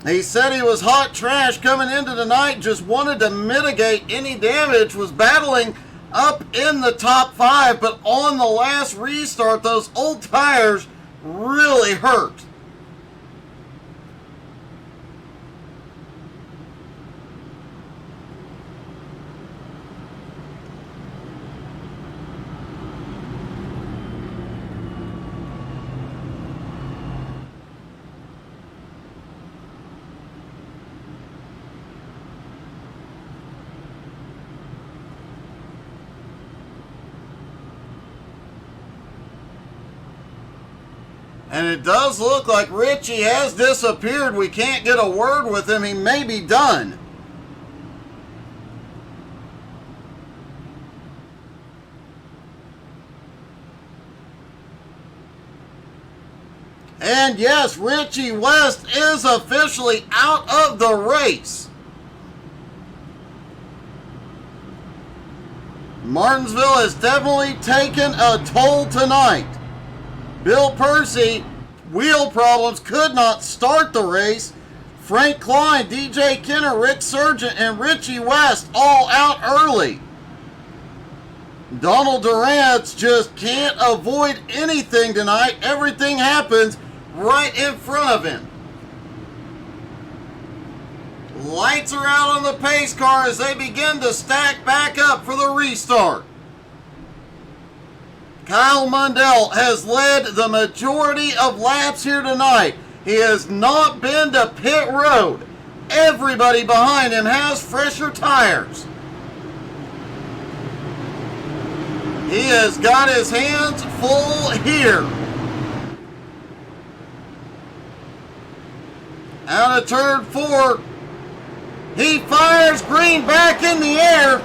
He said he was hot trash coming into the night, just wanted to mitigate any damage, was battling up in the top 5, but on the last restart, those old tires really hurt. And it does look like Richie has disappeared. We can't get a word with him. He may be done. And yes, Richie West is officially out of the race. Martinsville has definitely taken a toll tonight. Bill Percy, wheel problems, could not start the race. Frank Klein, DJ Kenner, Rick Sargent, and Richie West all out early. Donald Durant just can't avoid anything tonight. Everything happens right in front of him. Lights are out on the pace car as they begin to stack back up for the restart. Kyle Mundell has led the majority of laps here tonight. He has not been to pit road. Everybody behind him has fresher tires. He has got his hands full here. Out of turn 4, he fires green back in the air.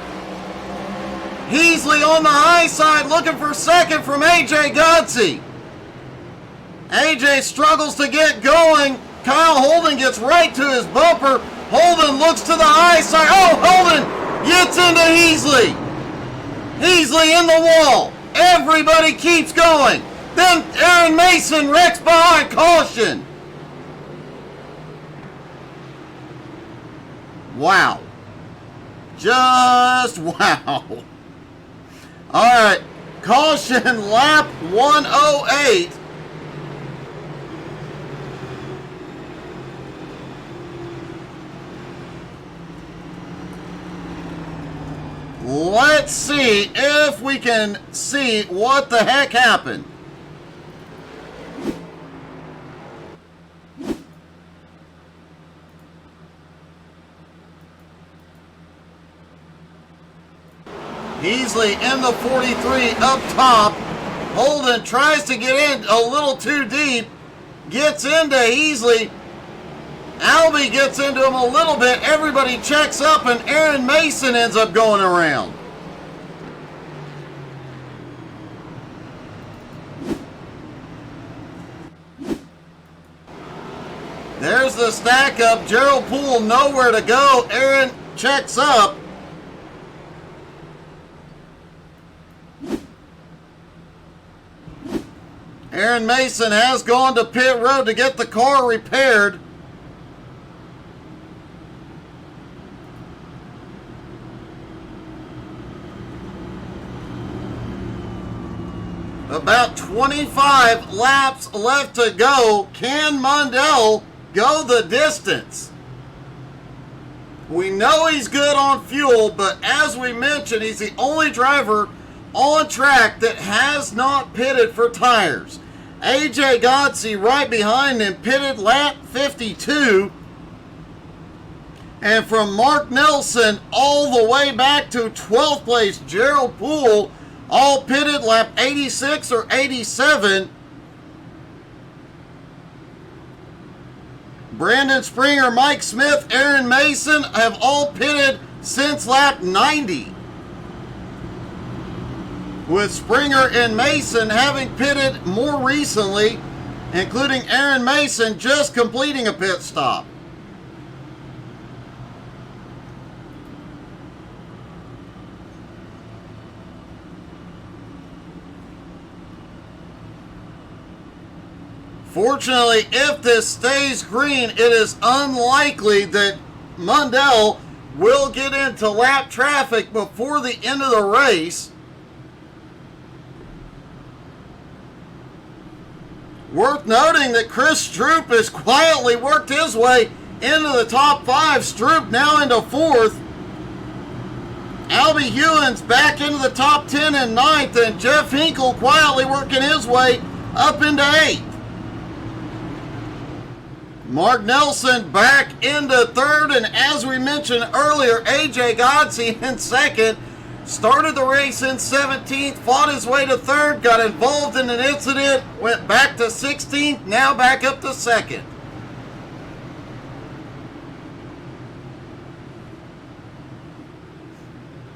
Heasley on the high side looking for second from A.J. Godsey. A.J. struggles to get going. Kyle Holden gets right to his bumper. Holden looks to the high side. Oh, Holden gets into Heasley. Heasley in the wall. Everybody keeps going. Then Aaron Mason wrecks behind caution. Wow. Just wow. All right, caution lap 108. Let's see if we can see what the heck happened. Heasley in the 43 up top. Holden tries to get in a little too deep. Gets into Heasley. Albie gets into him a little bit. Everybody checks up and Aaron Mason ends up going around. There's the stack up. Gerald Poole nowhere to go. Aaron checks up. Aaron Mason has gone to pit road to get the car repaired. About 25 laps left to go. Can Mundell go the distance? We know he's good on fuel, but as we mentioned, he's the only driver on track that has not pitted for tires. AJ Godsey right behind him, pitted lap 52. And from Mark Nelson all the way back to 12th place, Gerald Poole, all pitted lap 86 or 87. Brandon Springer, Mike Smith, Aaron Mason have all pitted since lap 90. With Springer and Mason having pitted more recently, including Aaron Mason just completing a pit stop. Fortunately, if this stays green, it is unlikely that Mundell will get into lap traffic before the end of the race. Worth noting that Chris Stroop has quietly worked his way into the top 5. Stroop now into 4th. Albie Hewins back into the top 10 and 9th, and Jeff Hinkle quietly working his way up into 8th. Mark Nelson back into 3rd, and as we mentioned earlier, AJ Godsey in 2nd. Started the race in 17th, fought his way to 3rd, got involved in an incident, went back to 16th, now back up to 2nd.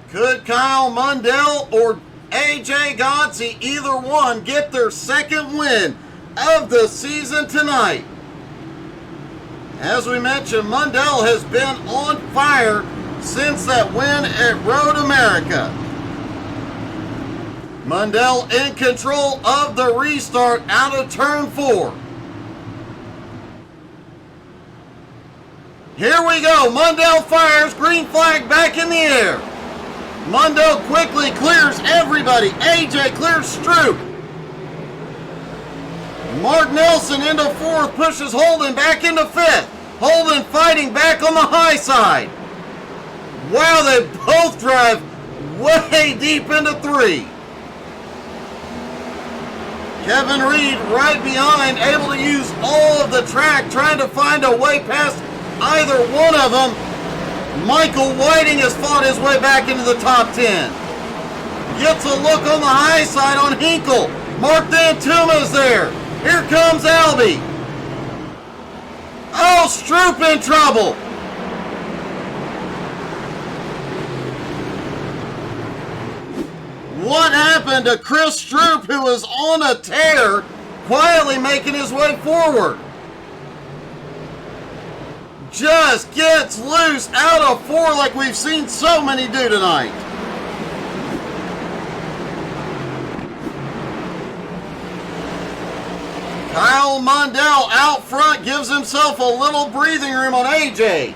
Could Kyle Mundell or AJ Godsey, either one, get their 2nd win of the season tonight? As we mentioned, Mundell has been on fire since that win at Road America. Mundell in control of the restart out of turn 4. Here we go. Mundell fires. Green flag back in the air. Mundell quickly clears everybody. AJ clears Stroop. Mark Nelson into 4th, pushes Holden back into 5th. Holden fighting back on the high side. Wow, they both drive way deep into 3. Kevin Reed right behind, able to use all of the track, trying to find a way past either one of them. Michael Whiting has fought his way back into the top 10. Gets a look on the high side on Hinkle. Mark Dantuma's there. Here comes Albie. Oh, Stroop in trouble. What happened to Chris Stroop, who was on a tear, quietly making his way forward? Just gets loose out of 4 like we've seen so many do tonight. Kyle Mundell out front gives himself a little breathing room on AJ.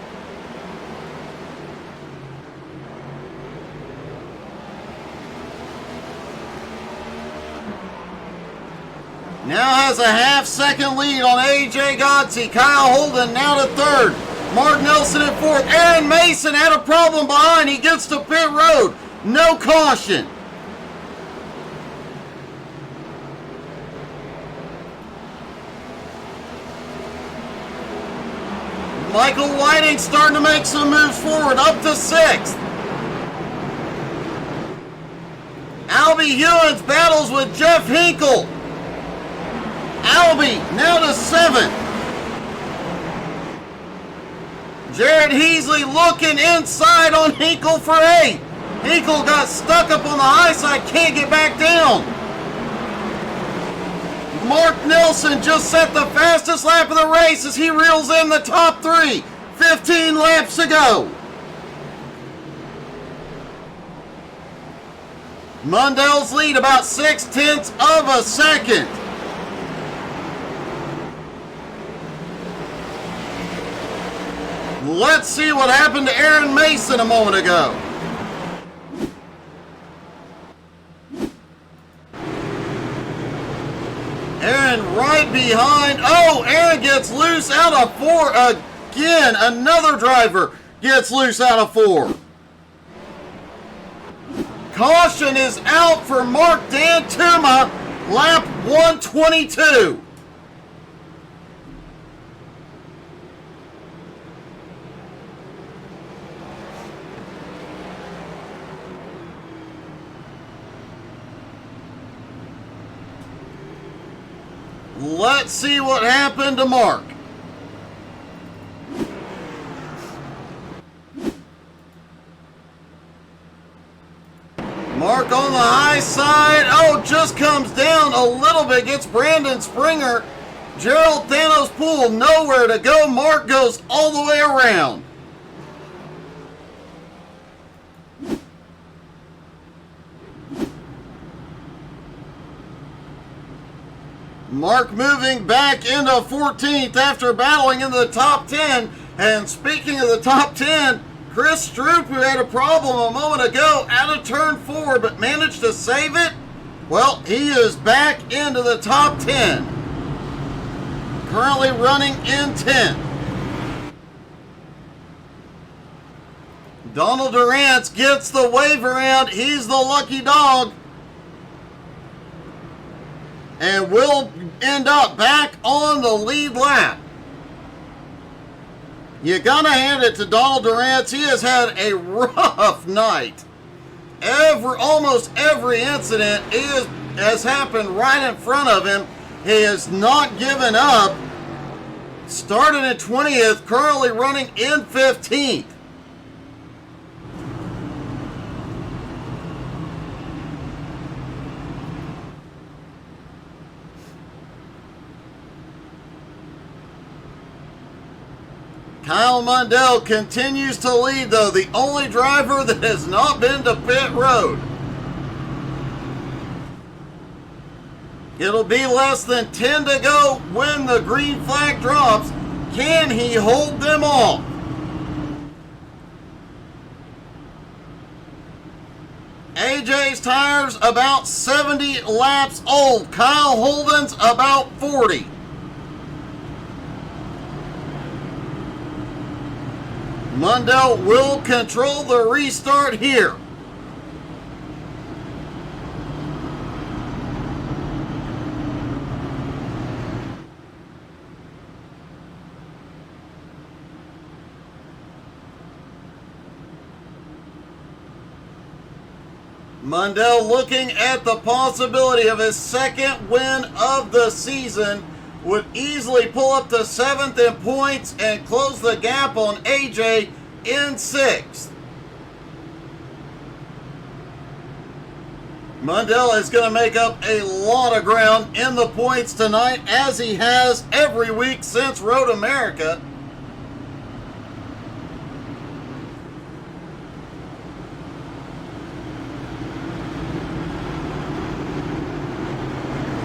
Now has a half-second lead on AJ Godsey. Kyle Holden now to 3rd. Mark Nelson in 4th. Aaron Mason had a problem behind. He gets to pit road. No caution. Michael Whiting starting to make some moves forward, up to 6th. Albie Hewins battles with Jeff Hinkle. Albie now to 7th. Jared Heasley looking inside on Hinkle for 8th. Hinkle got stuck up on the high side, can't get back down. Mark Nelson just set the fastest lap of the race as he reels in the top 3. 15 laps to go. Mundell's lead about 0.6 of a second. Let's see what happened to Aaron Mason a moment ago. Aaron right behind. Oh, Aaron gets loose out of 4 again. Another driver gets loose out of 4. Caution is out for Mark Dantuma, lap 122. Let's see what happened to Mark. Mark on the high side. Oh, just comes down a little bit. Gets Brandon Springer. Gerald Thanos Poole nowhere to go. Mark goes all the way around. Mark moving back into 14th after battling into the top 10. And speaking of the top 10, Chris Stroop, who had a problem a moment ago out of turn 4 but managed to save it, well, he is back into the top 10. Currently running in 10th. Donald Durant gets the wave around. He's the lucky dog. And will end up back on the lead lap. You gotta hand it to Donald Durant. He has had a rough night. Almost every incident has happened right in front of him. He has not given up. Started in 20th, currently running in 15th. Kyle Mundell continues to lead, though, the only driver that has not been to pit road. It'll be less than 10 to go when the green flag drops. Can he hold them off? AJ's tires about 70 laps old. Kyle Holden's about 40. Mundell will control the restart here. Mundell looking at the possibility of his second win of the season. Would easily pull up to 7th in points and close the gap on AJ in 6th. Mundell is going to make up a lot of ground in the points tonight, as he has every week since Road America.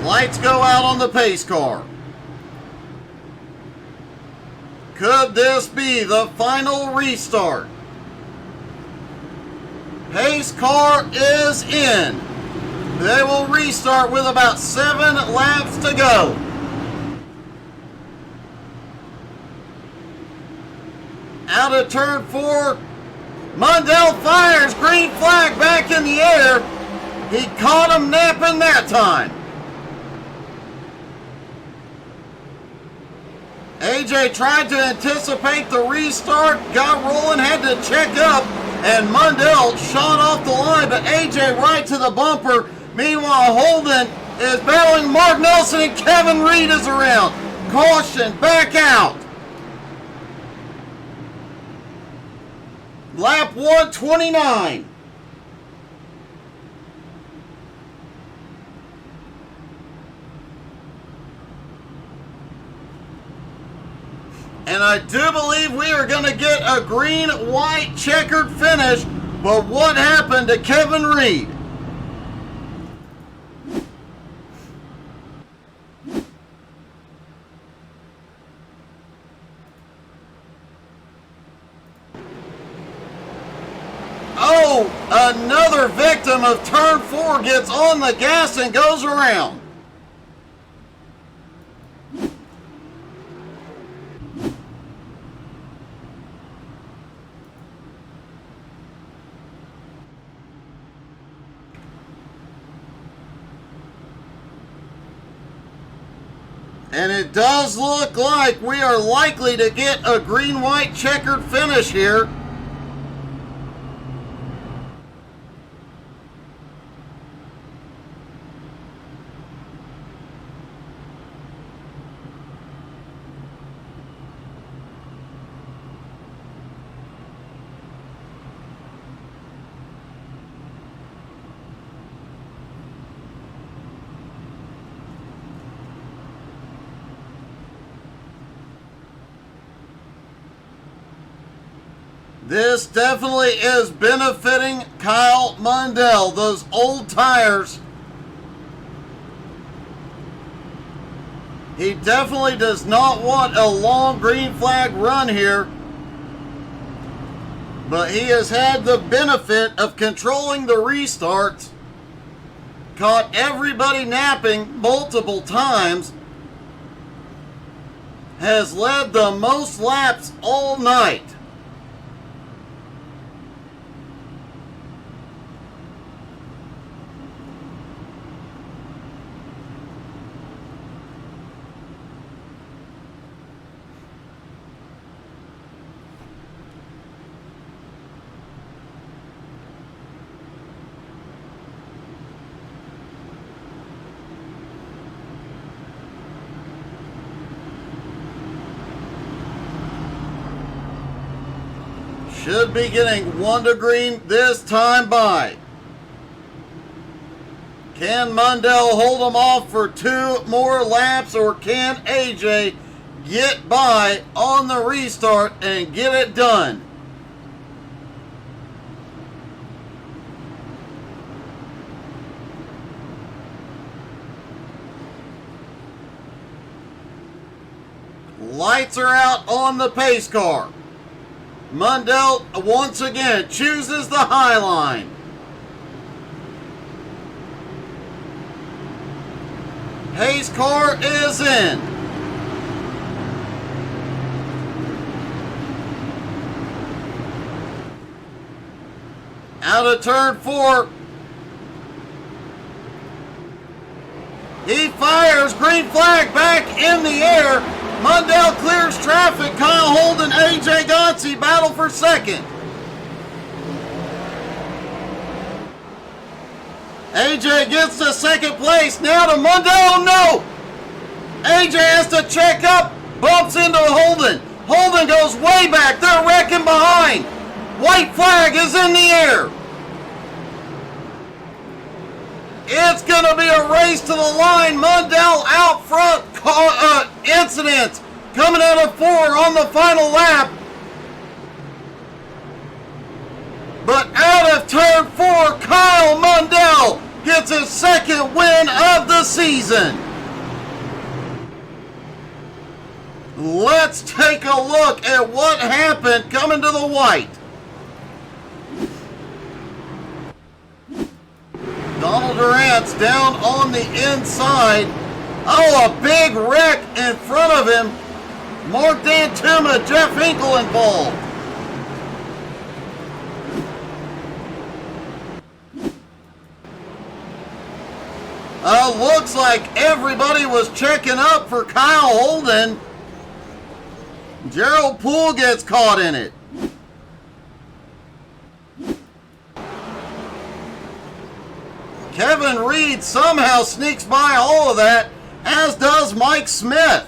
Lights go out on the pace car. Could this be the final restart? Pace car is in. They will restart with about 7 laps to go. Out of turn 4, Mundell fires, green flag back in the air. He caught him napping that time. AJ tried to anticipate the restart, got rolling, had to check up, and Mundell shot off the line, but AJ right to the bumper. Meanwhile, Holden is battling Mark Nelson, and Kevin Reed is around. Caution, back out. Lap 129. And I do believe we are going to get a green-white checkered finish. But what happened to Kevin Reed? Oh, another victim of turn 4 gets on the gas and goes around. And it does look like we are likely to get a green-white checkered finish here. This definitely is benefiting Kyle Mundell. Those old tires. He definitely does not want a long green flag run here. But he has had the benefit of controlling the restarts. Caught everybody napping multiple times. Has led the most laps all night. Should be getting 1 to green this time by. Can Mundell hold him off for 2 more laps, or can AJ get by on the restart and get it done? Lights are out on the pace car. Mundell once again chooses the high line. Hayes' car is in. Out of turn 4. He fires, green flag back in the air. Mundell clears traffic. Kyle Holden, AJ Gonsi battle for second. AJ gets to second place. Now to Mundell. No! AJ has to check up. Bumps into Holden. Holden goes way back. They're wrecking behind. White flag is in the air. It's going to be a race to the line. Mundell out front. Incidents coming out of 4 on the final lap. But out of turn 4, Kyle Mundell gets his second win of the season. Let's take a look at what happened coming to the white. Donald Durant's down on the inside. Oh, a big wreck in front of him. Mark Dantuma, Jeff Hinkle involved. Looks like everybody was checking up for Kyle Holden. Gerald Poole gets caught in it. Kevin Reed somehow sneaks by all of that, as does Mike Smith.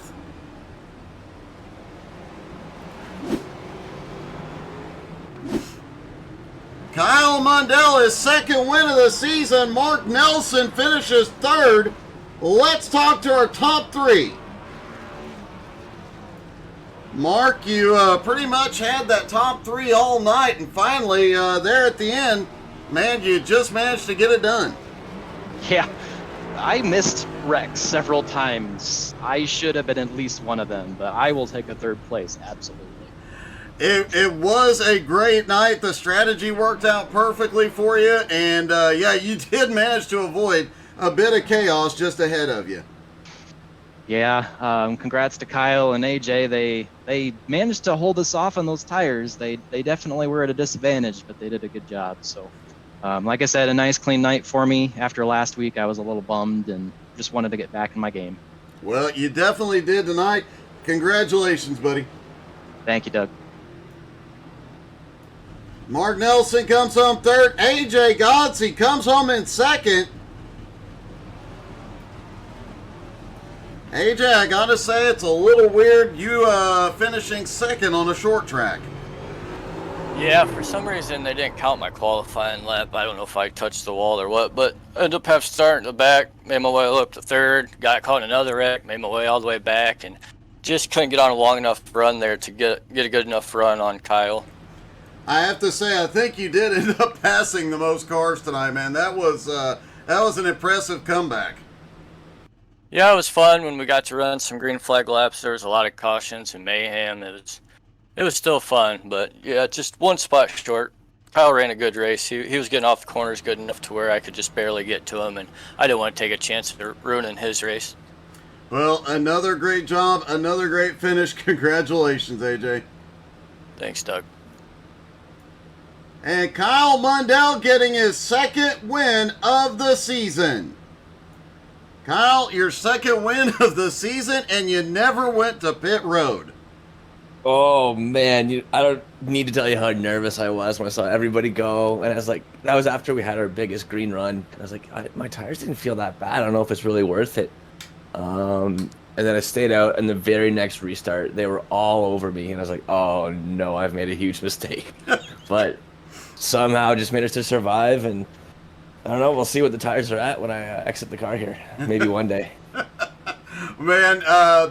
Kyle Mundell is second win of the season. Mark Nelson finishes third. Let's talk to our top 3. Mark, you pretty much had that top 3 all night, and finally there at the end, man, you just managed to get it done. Yeah, I missed wrecks several times. I should have been at least one of them, but I will take a 3rd place, absolutely. It was a great night. The strategy worked out perfectly for you, and yeah, you did manage to avoid a bit of chaos just ahead of you. Yeah, congrats to Kyle and AJ. They managed to hold us off on those tires. They definitely were at a disadvantage, but they did a good job. So, like I said, a nice clean night for me. After last week, I was a little bummed and just wanted to get back in my game. Well, you definitely did tonight. Congratulations, buddy. Thank you, Doug. Mark Nelson comes home third. AJ Godsey comes home in second. AJ, I gotta say, it's a little weird you finishing second on a short track. Yeah, for some reason they didn't count my qualifying lap. I don't know if I touched the wall or what, but I ended up having to start in the back, made my way up to third, got caught in another wreck, made my way all the way back, and just couldn't get on a long enough run there to get a good enough run on Kyle. I have to say, I think you did end up passing the most cars tonight, man. That was an impressive comeback. Yeah, it was fun when we got to run some green flag laps. There was a lot of cautions and mayhem. It was still fun, but yeah, just one spot short. Kyle ran a good race. He was getting off the corners good enough to where I could just barely get to him, and I didn't want to take a chance of ruining his race. Well, another great job, another great finish. Congratulations, AJ. Thanks, Doug. And Kyle Mundell getting his second win of the season. Kyle, your second win of the season, and you never went to pit road. Oh man, I don't need to tell you how nervous I was when I saw everybody go, and I was like, that was after we had our biggest green run. I was like, my tires didn't feel that bad. I don't know if it's really worth it. And then I stayed out, and the very next restart, they were all over me, and I was like, oh no, I've made a huge mistake. But somehow just managed to survive, and I don't know, we'll see what the tires are at when I exit the car here. Maybe one day. Man,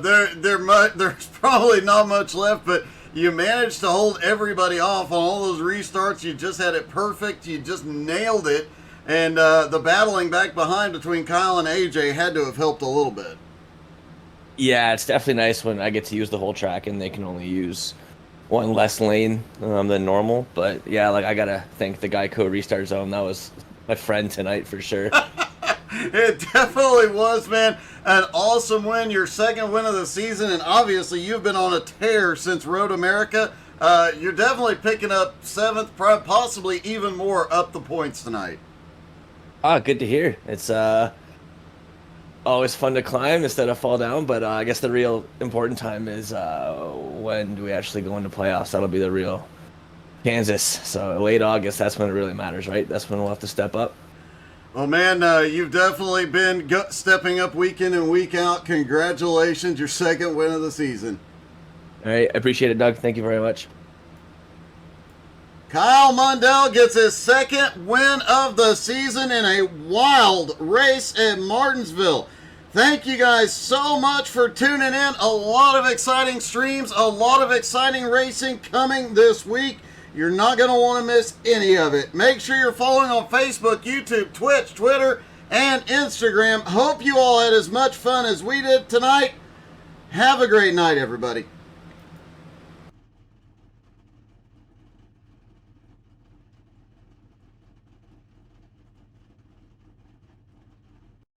there's probably not much left, but you managed to hold everybody off on all those restarts. You just had it perfect. You just nailed it. And the battling back behind between Kyle and AJ had to have helped a little bit. Yeah, it's definitely nice when I get to use the whole track and they can only use one less lane than normal. But yeah, like I gotta thank the Geico restart zone. That was my friend tonight for sure. It definitely was, man. An awesome win, your second win of the season, and obviously you've been on a tear since Road America. You're definitely picking up seventh, possibly even more up the points tonight. Ah, good to hear. It's always fun to climb instead of fall down, but I guess the real important time is when do we actually go into playoffs? That'll be the real Kansas. So late August, that's when it really matters, right? That's when we'll have to step up. Well, man, you've definitely been stepping up week in and week out. Congratulations, your second win of the season. All right, I appreciate it, Doug. Thank you very much. Kyle Mundell gets his second win of the season in a wild race at Martinsville. Thank you guys so much for tuning in. A lot of exciting streams, a lot of exciting racing coming this week. You're not going to want to miss any of it. Make sure you're following on Facebook, YouTube, Twitch, Twitter, and Instagram. Hope you all had as much fun as we did tonight. Have a great night, everybody.